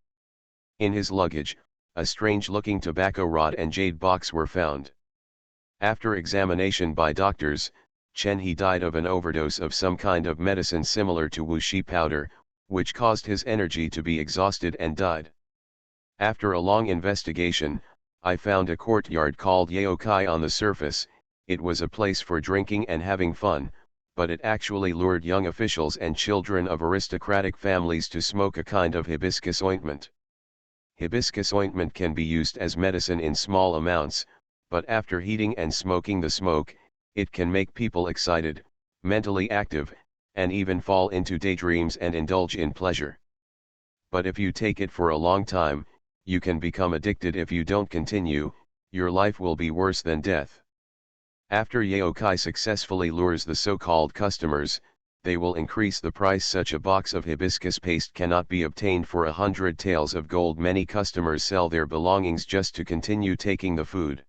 In his luggage, a strange-looking tobacco rod and jade box were found. After examination by doctors, Chen He died of an overdose of some kind of medicine similar to wuxi powder, which caused his energy to be exhausted and died. After a long investigation, I found a courtyard called Yaokai on the surface. It was a place for drinking and having fun, but it actually lured young officials and children of aristocratic families to smoke a kind of hibiscus ointment. Hibiscus ointment can be used as medicine in small amounts, but after heating and smoking the smoke, it can make people excited, mentally active, and even fall into daydreams and indulge in pleasure. But if you take it for a long time, you can become addicted. If you don't continue, your life will be worse than death. After Yaokai successfully lures the so-called customers, they will increase the price. Such a box of hibiscus paste cannot be obtained for 100 taels of gold. Many customers sell their belongings just to continue taking the food.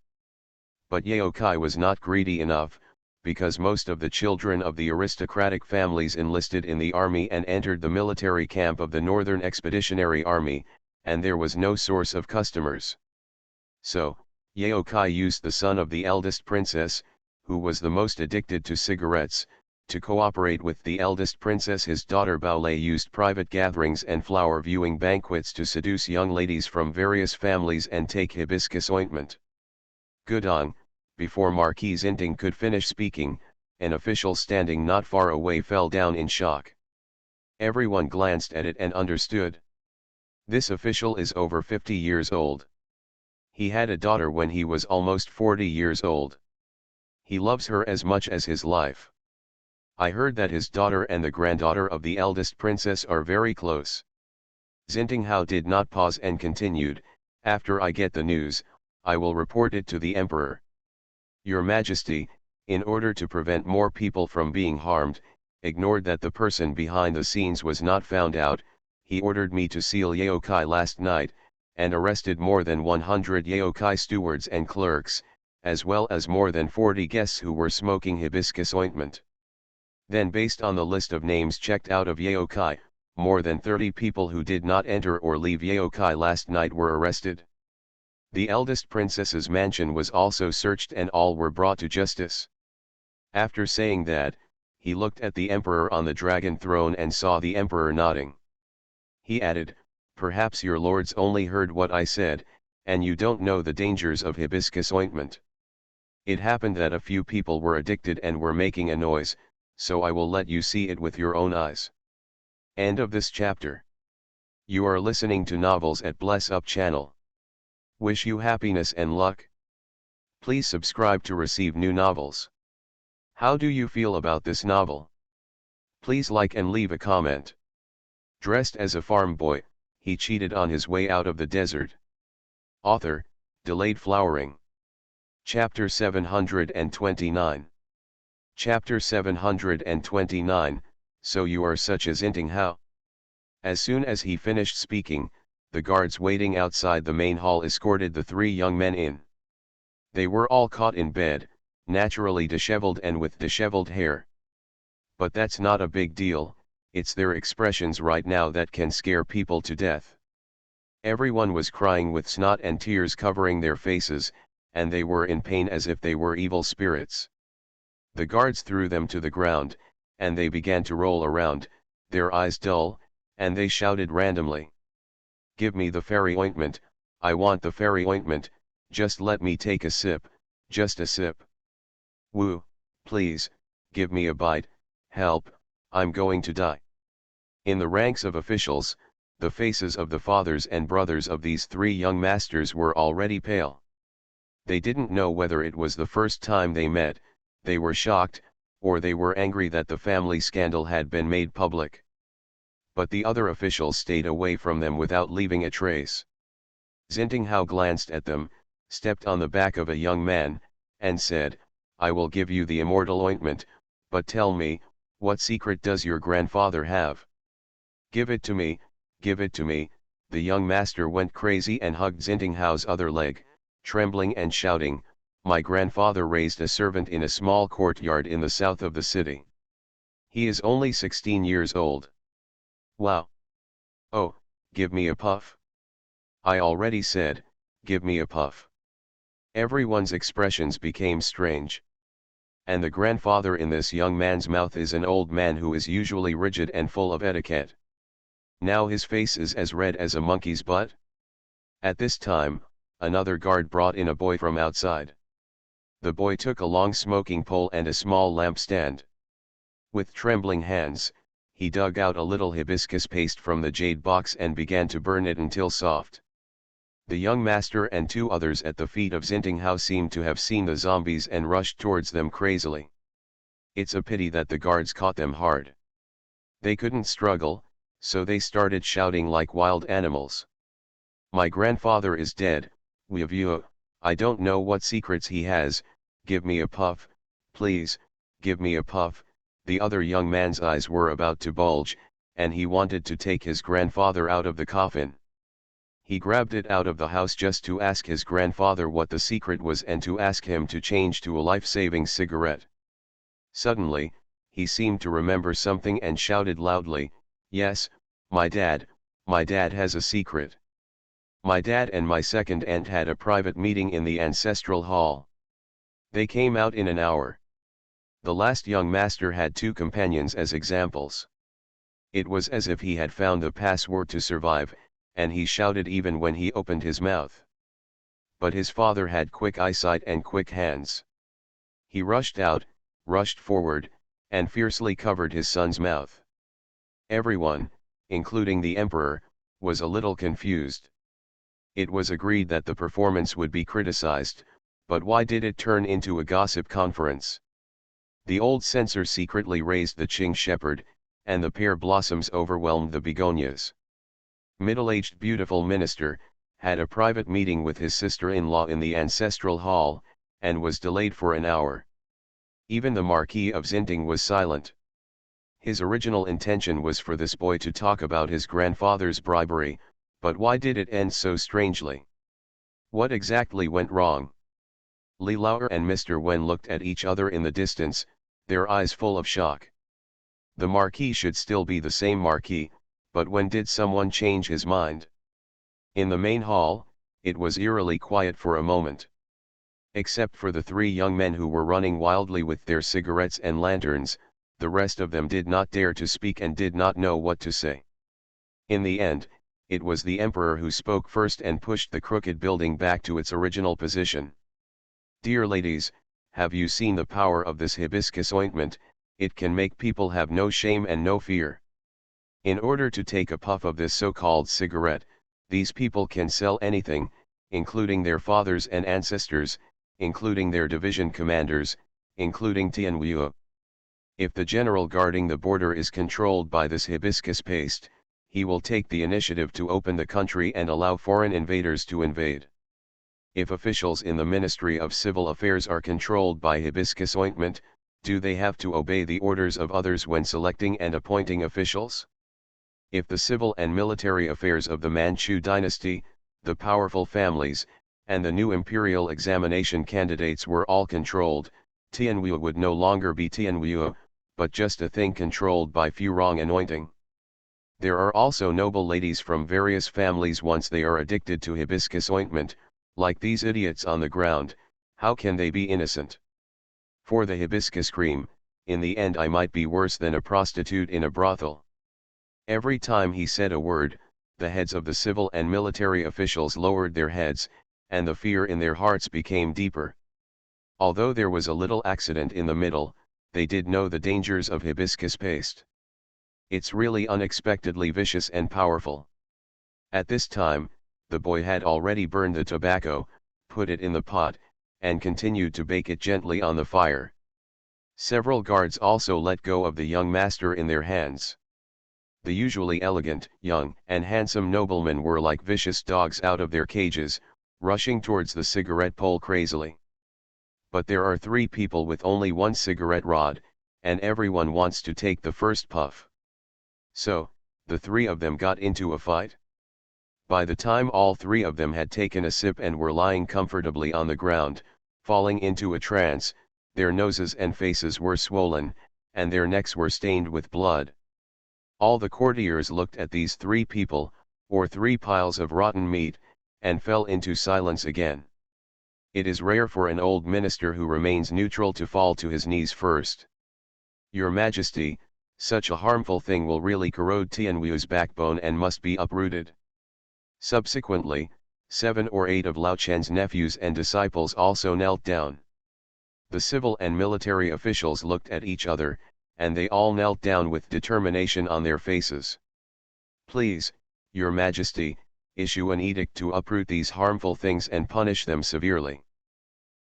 But Yaokai was not greedy enough, because most of the children of the aristocratic families enlisted in the army and entered the military camp of the Northern Expeditionary Army, and there was no source of customers. So, Yaokai used the son of the eldest princess, who was the most addicted to cigarettes, to cooperate with the eldest princess. His daughter Baolei used private gatherings and flower viewing banquets to seduce young ladies from various families and take hibiscus ointment. Gudong, before Marquis Zinting could finish speaking, an official standing not far away fell down in shock. Everyone glanced at it and understood. This official is over 50 years old. He had a daughter when he was almost 40 years old. He loves her as much as his life. I heard that his daughter and the granddaughter of the eldest princess are very close. Zintinghao did not pause and continued, after I get the news, I will report it to the emperor. Your Majesty, in order to prevent more people from being harmed, ignored that the person behind the scenes was not found out. He ordered me to seal Yaokai last night, and arrested more than 100 Yaokai stewards and clerks, as well as more than 40 guests who were smoking hibiscus ointment. Then, based on the list of names checked out of Yaokai, more than 30 people who did not enter or leave Yaokai last night were arrested. The eldest princess's mansion was also searched and all were brought to justice. After saying that, he looked at the emperor on the dragon throne and saw the emperor nodding. He added, perhaps your lords only heard what I said, and you don't know the dangers of hibiscus ointment. It happened that a few people were addicted and were making a noise, so I will let you see it with your own eyes. End of this chapter. You are listening to Novels at Bless Up channel. Wish you happiness and luck. Please subscribe to receive new novels. How do you feel about this novel? Please like and leave a comment. Dressed as a farm boy, he cheated on his way out of the desert. Author, Delayed Flowering. Chapter 729. Chapter 729, So you are such a Zintinghao? As soon as he finished speaking, the guards waiting outside the main hall escorted the three young men in. They were all caught in bed, naturally disheveled and with disheveled hair. But that's not a big deal, it's their expressions right now that can scare people to death. Everyone was crying with snot and tears covering their faces, and they were in pain as if they were evil spirits. The guards threw them to the ground, and they began to roll around, their eyes dull, and they shouted randomly. Give me the fairy ointment, I want the fairy ointment, just let me take a sip, just a sip. Woo, please, give me a bite, help, I'm going to die. In the ranks of officials, the faces of the fathers and brothers of these three young masters were already pale. They didn't know whether it was the first time they met, they were shocked, or they were angry that the family scandal had been made public. But the other officials stayed away from them without leaving a trace. Xintinghao glanced at them, stepped on the back of a young man, and said, I will give you the immortal ointment, but tell me, what secret does your grandfather have? Give it to me, give it to me. The young master went crazy and hugged Xintinghao's other leg, trembling and shouting, my grandfather raised a servant in a small courtyard in the south of the city. He is only 16 years old. Wow! Oh, give me a puff. I already said, give me a puff. Everyone's expressions became strange. And the grandfather in this young man's mouth is an old man who is usually rigid and full of etiquette. Now his face is as red as a monkey's butt. At this time, another guard brought in a boy from outside. The boy took a long smoking pole and a small lampstand. With trembling hands, he dug out a little hibiscus paste from the jade box and began to burn it until soft. The young master and two others at the feet of Xintinghao seemed to have seen the zombies and rushed towards them crazily. It's a pity that the guards caught them hard. They couldn't struggle, so they started shouting like wild animals. My grandfather is dead, I don't know what secrets he has, give me a puff, please, give me a puff. The other young man's eyes were about to bulge, and he wanted to take his grandfather out of the coffin. He grabbed it out of the house just to ask his grandfather what the secret was and to ask him to change to a life-saving cigarette. Suddenly, he seemed to remember something and shouted loudly, yes, my dad has a secret. My dad and my second aunt had a private meeting in the ancestral hall. They came out in an hour. The last young master had two companions as examples. It was as if he had found the password to survive, and he shouted even when he opened his mouth. But his father had quick eyesight and quick hands. He rushed out, rushed forward, and fiercely covered his son's mouth. Everyone, including the emperor, was a little confused. It was agreed that the performance would be criticized, but why did it turn into a gossip conference? The old censor secretly raised the Qing shepherd, and the pear blossoms overwhelmed the begonias. Middle-aged beautiful minister, had a private meeting with his sister-in-law in the ancestral hall, and was delayed for an hour. Even the Marquis of Xinting was silent. His original intention was for this boy to talk about his grandfather's bribery, but why did it end so strangely? What exactly went wrong? Li Lauer and Mr. Wen looked at each other in the distance, their eyes full of shock. The Marquis should still be the same Marquis, but when did someone change his mind? In the main hall, it was eerily quiet for a moment. Except for the three young men who were running wildly with their cigarettes and lanterns, the rest of them did not dare to speak and did not know what to say. In the end, it was the emperor who spoke first and pushed the crooked building back to its original position. Dear ladies, have you seen the power of this hibiscus ointment? It can make people have no shame and no fear. In order to take a puff of this so-called cigarette, these people can sell anything, including their fathers and ancestors, including their division commanders, including Tianwu. If the general guarding the border is controlled by this hibiscus paste, he will take the initiative to open the country and allow foreign invaders to invade. If officials in the Ministry of Civil Affairs are controlled by hibiscus ointment, do they have to obey the orders of others when selecting and appointing officials? If the civil and military affairs of the Manchu dynasty, the powerful families, and the new imperial examination candidates were all controlled, Tianwu would no longer be Tianwu, but just a thing controlled by few wrong anointing. There are also noble ladies from various families once they are addicted to hibiscus ointment, like these idiots on the ground, how can they be innocent? For the hibiscus cream, in the end I might be worse than a prostitute in a brothel. Every time he said a word, the heads of the civil and military officials lowered their heads, and the fear in their hearts became deeper. Although there was a little accident in the middle, they did know the dangers of hibiscus paste. It's really unexpectedly vicious and powerful. At this time, the boy had already burned the tobacco, put it in the pot, and continued to bake it gently on the fire. Several guards also let go of the young master in their hands. The usually elegant, young, and handsome noblemen were like vicious dogs out of their cages, rushing towards the cigarette pole crazily. But there are 3 people with only 1 cigarette rod, and everyone wants to take the first puff. So, the 3 of them got into a fight. By the time all 3 of them had taken a sip and were lying comfortably on the ground, falling into a trance, their noses and faces were swollen, and their necks were stained with blood. All the courtiers looked at these 3 people, or 3 piles of rotten meat, and fell into silence again. It is rare for an old minister who remains neutral to fall to his knees first. Your Majesty, such a harmful thing will really corrode Tianwu's backbone and must be uprooted. Subsequently, 7 or 8 of Lao Chen's nephews and disciples also knelt down. The civil and military officials looked at each other, and they all knelt down with determination on their faces. Please, Your Majesty, issue an edict to uproot these harmful things and punish them severely.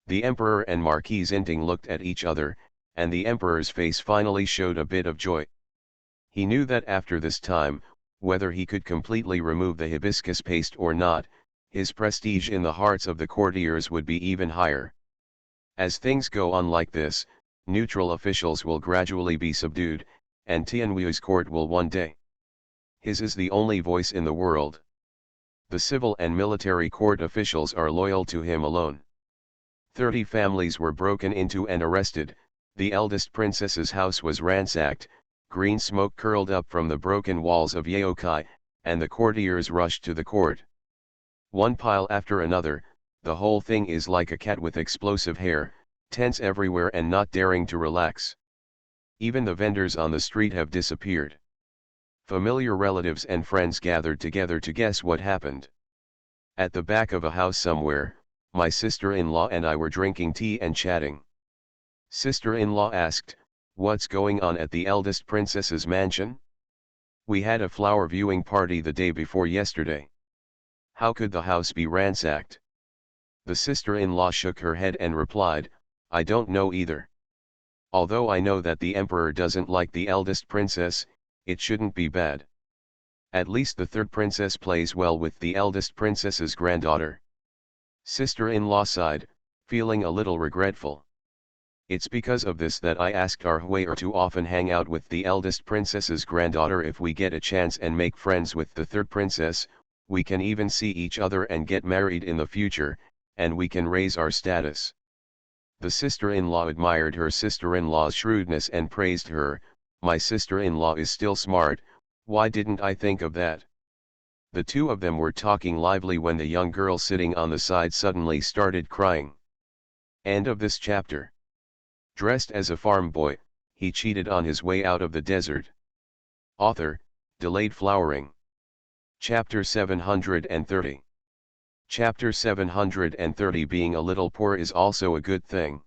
The Emperor and Marquis Xinting looked at each other, and the Emperor's face finally showed a bit of joy. He knew that after this time, whether he could completely remove the hibiscus paste or not, his prestige in the hearts of the courtiers would be even higher. As things go on like this, neutral officials will gradually be subdued, and Tianwu's court will one day. His is the only voice in the world. The civil and military court officials are loyal to him alone. 30 families were broken into and arrested, the eldest princess's house was ransacked, green smoke curled up from the broken walls of Yaokai, and the courtiers rushed to the court. One pile after another, the whole thing is like a cat with explosive hair, tense everywhere and not daring to relax. Even the vendors on the street have disappeared. Familiar relatives and friends gathered together to guess what happened. At the back of a house somewhere, my sister-in-law and I were drinking tea and chatting. Sister-in-law asked, "What's going on at the eldest princess's mansion?" "We had a flower viewing party the day before yesterday." "How could the house be ransacked?" The sister-in-law shook her head and replied, "I don't know either. Although I know that the emperor doesn't like the eldest princess, it shouldn't be bad. At least the 3rd princess plays well with the eldest princess's granddaughter." Sister-in-law sighed, feeling a little regretful. "It's because of this that I asked our Huier to often hang out with the eldest princess's granddaughter. If we get a chance and make friends with the 3rd princess, we can even see each other and get married in the future, and we can raise our status." The sister-in-law admired her sister-in-law's shrewdness and praised her. "My sister-in-law is still smart, why didn't I think of that?" The 2 of them were talking lively when the young girl sitting on the side suddenly started crying. End of this chapter. Dressed as a farm boy, he cheated on his way out of the desert. Author, Delayed Flowering. Chapter 730. Chapter 730. Being a little poor is also a good thing.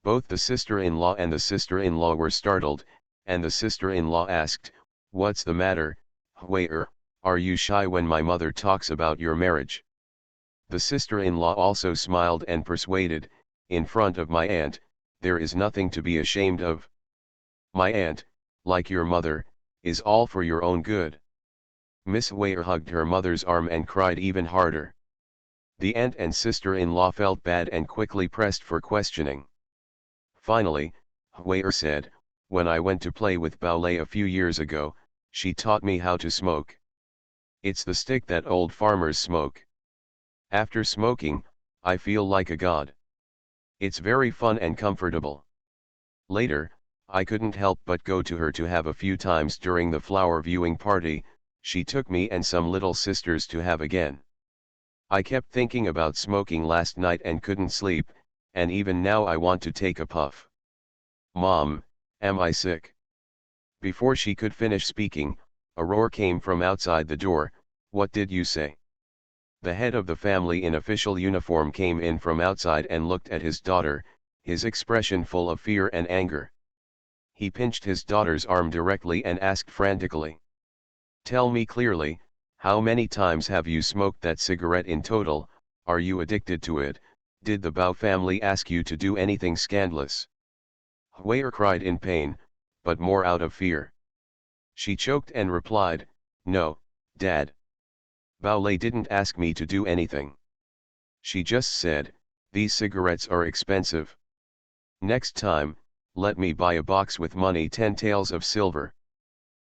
Both the sister-in-law and the sister-in-law were startled, and the sister-in-law asked, "What's the matter, Huier? Are you shy when my mother talks about your marriage?" The sister-in-law also smiled and persuaded, "In front of my aunt, there is nothing to be ashamed of. My aunt, like your mother, is all for your own good." Miss Huier hugged her mother's arm and cried even harder. The aunt and sister-in-law felt bad and quickly pressed for questioning. Finally, Huier said, "When I went to play with Baolei a few years ago, she taught me how to smoke. It's the stick that old farmers smoke. After smoking, I feel like a god. It's very fun and comfortable." Later, I couldn't help but go to her to have a few times during the flower viewing party. She took me and some little sisters to have again. I kept thinking about smoking last night and couldn't sleep, and even now I want to take a puff. Mom, am I sick? Before she could finish speaking, a roar came from outside the door. "What did you say?" The head of the family in official uniform came in from outside and looked at his daughter, his expression full of fear and anger. He pinched his daughter's arm directly and asked frantically, "Tell me clearly, how many times have you smoked that cigarette in total? Are you addicted to it? Did the Bao family ask you to do anything scandalous?" Huier cried in pain, but more out of fear. She choked and replied, "No, Dad. Bao Lei didn't ask me to do anything. She just said, 'These cigarettes are expensive. Next time, let me buy a box with money 10 taels of silver.'"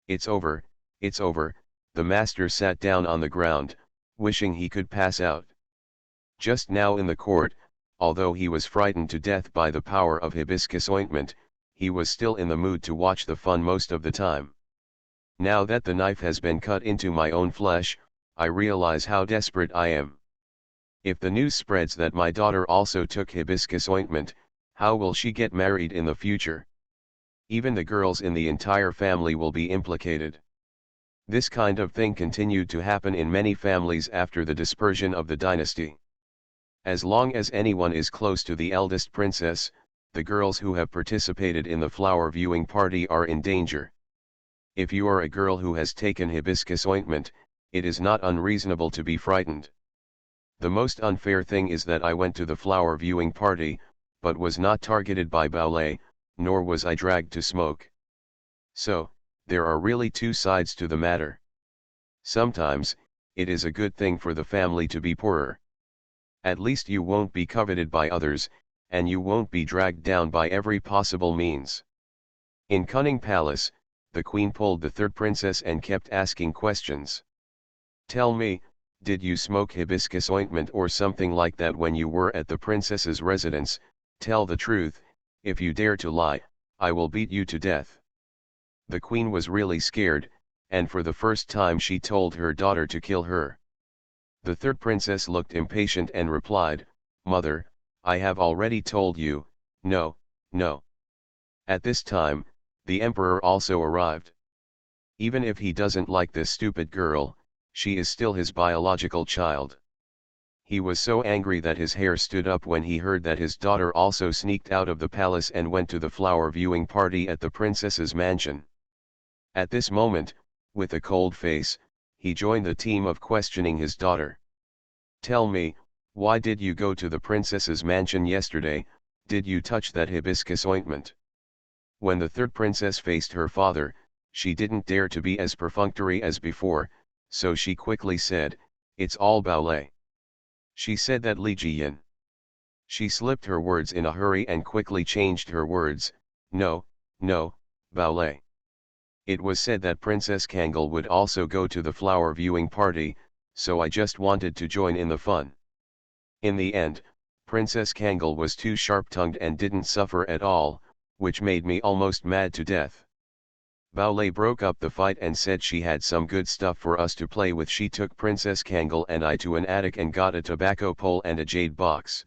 "It's over, it's over." The master sat down on the ground, wishing he could pass out. Just now in the court, although he was frightened to death by the power of hibiscus ointment, he was still in the mood to watch the fun most of the time. "Now that the knife has been cut into my own flesh, I realize how desperate I am. If the news spreads that my daughter also took hibiscus ointment, how will she get married in the future? Even the girls in the entire family will be implicated." This kind of thing continued to happen in many families after the dispersion of the dynasty. As long as anyone is close to the eldest princess, the girls who have participated in the flower viewing party are in danger. If you are a girl who has taken hibiscus ointment, it is not unreasonable to be frightened. The most unfair thing is that I went to the flower viewing party, but was not targeted by Bao Lei, nor was I dragged to smoke. So, there are really two sides to the matter. Sometimes, it is a good thing for the family to be poorer. At least you won't be coveted by others, and you won't be dragged down by every possible means. In Cunning Palace, the queen pulled the third princess and kept asking questions. "Tell me, did you smoke hibiscus ointment or something like that when you were at the princess's residence? Tell the truth. If you dare to lie, I will beat you to death." The queen was really scared, and for the first time she told her daughter to kill her. The third princess looked impatient and replied, "Mother, I have already told you, no, no." At this time, the emperor also arrived. Even if he doesn't like this stupid girl, she is still his biological child. He was so angry that his hair stood up when he heard that his daughter also sneaked out of the palace and went to the flower viewing party at the princess's mansion. At this moment, with a cold face, he joined the team of questioning his daughter. "Tell me, why did you go to the princess's mansion yesterday? Did you touch that hibiscus ointment?" When the third princess faced her father, she didn't dare to be as perfunctory as before, so she quickly said, "It's all Bao Lei." She said that Li Jiyan. She slipped her words in a hurry and quickly changed her words, "No, no, Bao Lei. It was said that Princess Kangal would also go to the flower viewing party, so I just wanted to join in the fun." In the end, Princess Kangal was too sharp-tongued and didn't suffer at all, which made me almost mad to death. Bao Lei broke up the fight and said she had some good stuff for us to play with. She took Princess Kangal and I to an attic and got a tobacco pole and a jade box.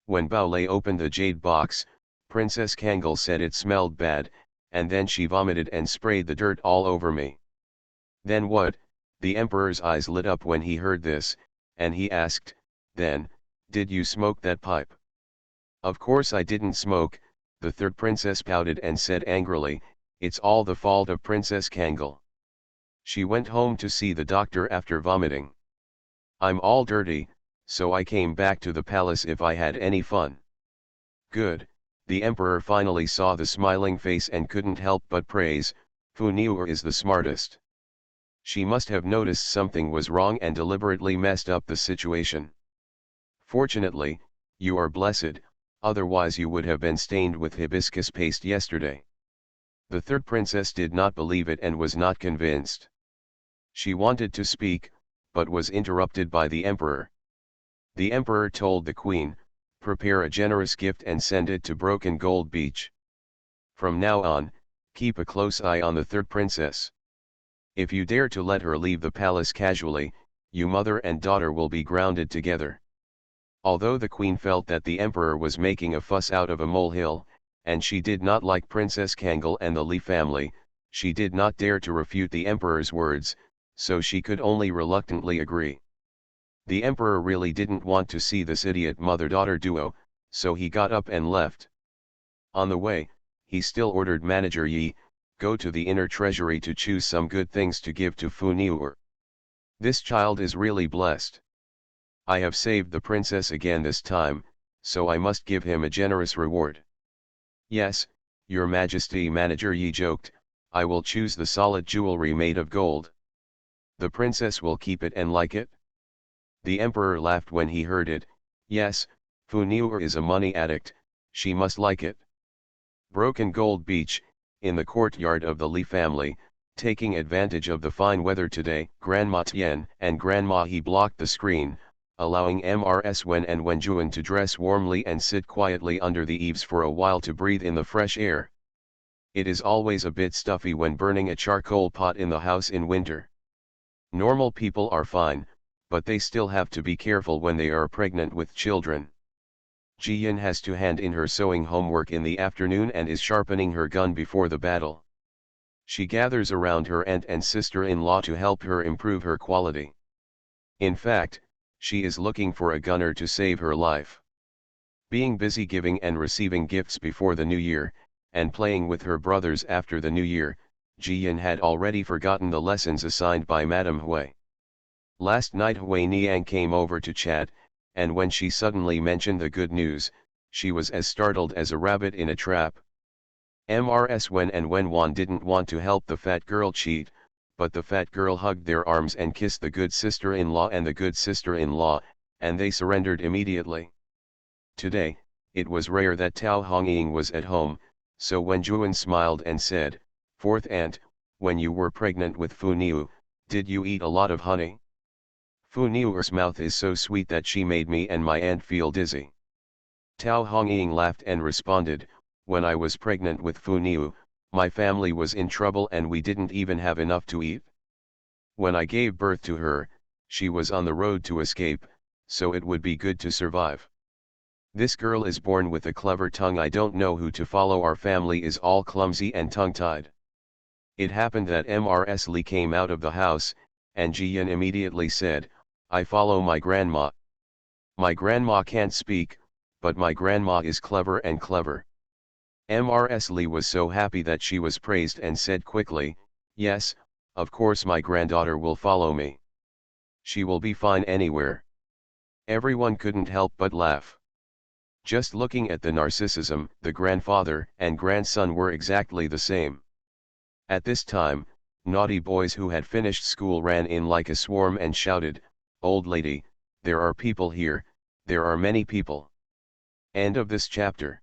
When Bao Lei opened the jade box, Princess Kangal said it smelled bad, and then she vomited and sprayed the dirt all over me. "Then what?" The emperor's eyes lit up when he heard this, and he asked, "Then, did you smoke that pipe?" "Of course I didn't smoke," the third princess pouted and said angrily, "It's all the fault of Princess Kangal. She went home to see the doctor after vomiting. I'm all dirty, so I came back to the palace if I had any fun." "Good." The emperor finally saw the smiling face and couldn't help but praise, "Fu Niu is the smartest. She must have noticed something was wrong and deliberately messed up the situation. Fortunately, you are blessed, otherwise you would have been stained with hibiscus paste yesterday." The third princess did not believe it and was not convinced. She wanted to speak, but was interrupted by the emperor. The emperor told the queen, "Prepare a generous gift and send it to Broken Gold Beach. From now on, keep a close eye on the third princess. If you dare to let her leave the palace casually, you mother and daughter will be grounded together." Although the queen felt that the emperor was making a fuss out of a molehill, and she did not like Princess Kangal and the Li family, she did not dare to refute the emperor's words, so she could only reluctantly agree. The emperor really didn't want to see this idiot mother-daughter duo, so he got up and left. On the way, he still ordered manager Yi, go to the inner treasury to choose some good things to give to Fu Niu. This child is really blessed. I have saved the princess again this time, so I must give him a generous reward. Yes, your majesty, manager Yi joked, I will choose the solid jewelry made of gold. The princess will keep it and like it? The emperor laughed when he heard it. Yes, Fu Niu is a money addict, she must like it. Broken Gold Beach, in the courtyard of the Li family, taking advantage of the fine weather today, Grandma Tian and Grandma He blocked the screen, allowing Mrs. Wen and Wenjuan to dress warmly and sit quietly under the eaves for a while to breathe in the fresh air. It is always a bit stuffy when burning a charcoal pot in the house in winter. Normal people are fine, but they still have to be careful when they are pregnant with children. Jiyan has to hand in her sewing homework in the afternoon and is sharpening her gun before the battle. She gathers around her aunt and sister-in-law to help her improve her quality. In fact, she is looking for a gunner to save her life. Being busy giving and receiving gifts before the new year, and playing with her brothers after the new year, Jiyan had already forgotten the lessons assigned by Madame Hui. Last night Hui Niang came over to chat, and when she suddenly mentioned the good news, she was as startled as a rabbit in a trap. Mrs. Wen and Wenwan didn't want to help the fat girl cheat, but the fat girl hugged their arms and kissed the good sister-in-law and the good sister-in-law, and they surrendered immediately. Today, it was rare that Tao Hongying was at home, so Wenjuan smiled and said, "Fourth aunt, when you were pregnant with Fu Niu, did you eat a lot of honey? Fu Niu's mouth is so sweet that she made me and my aunt feel dizzy." Tao Hongying laughed and responded, "When I was pregnant with Fu Niu, my family was in trouble and we didn't even have enough to eat. When I gave birth to her, she was on the road to escape, so it would be good to survive. This girl is born with a clever tongue. I don't know who to follow. Our family is all clumsy and tongue-tied." It happened that Mrs. Li came out of the house, and Jiyan immediately said, "I follow my grandma. My grandma can't speak, but my grandma is clever and clever." Mrs. Li was so happy that she was praised and said quickly, "Yes, of course my granddaughter will follow me. She will be fine anywhere." Everyone couldn't help but laugh. Just looking at the narcissism, the grandfather and grandson were exactly the same. At this time, naughty boys who had finished school ran in like a swarm and shouted, "Old lady, there are people here, there are many people." End of this chapter.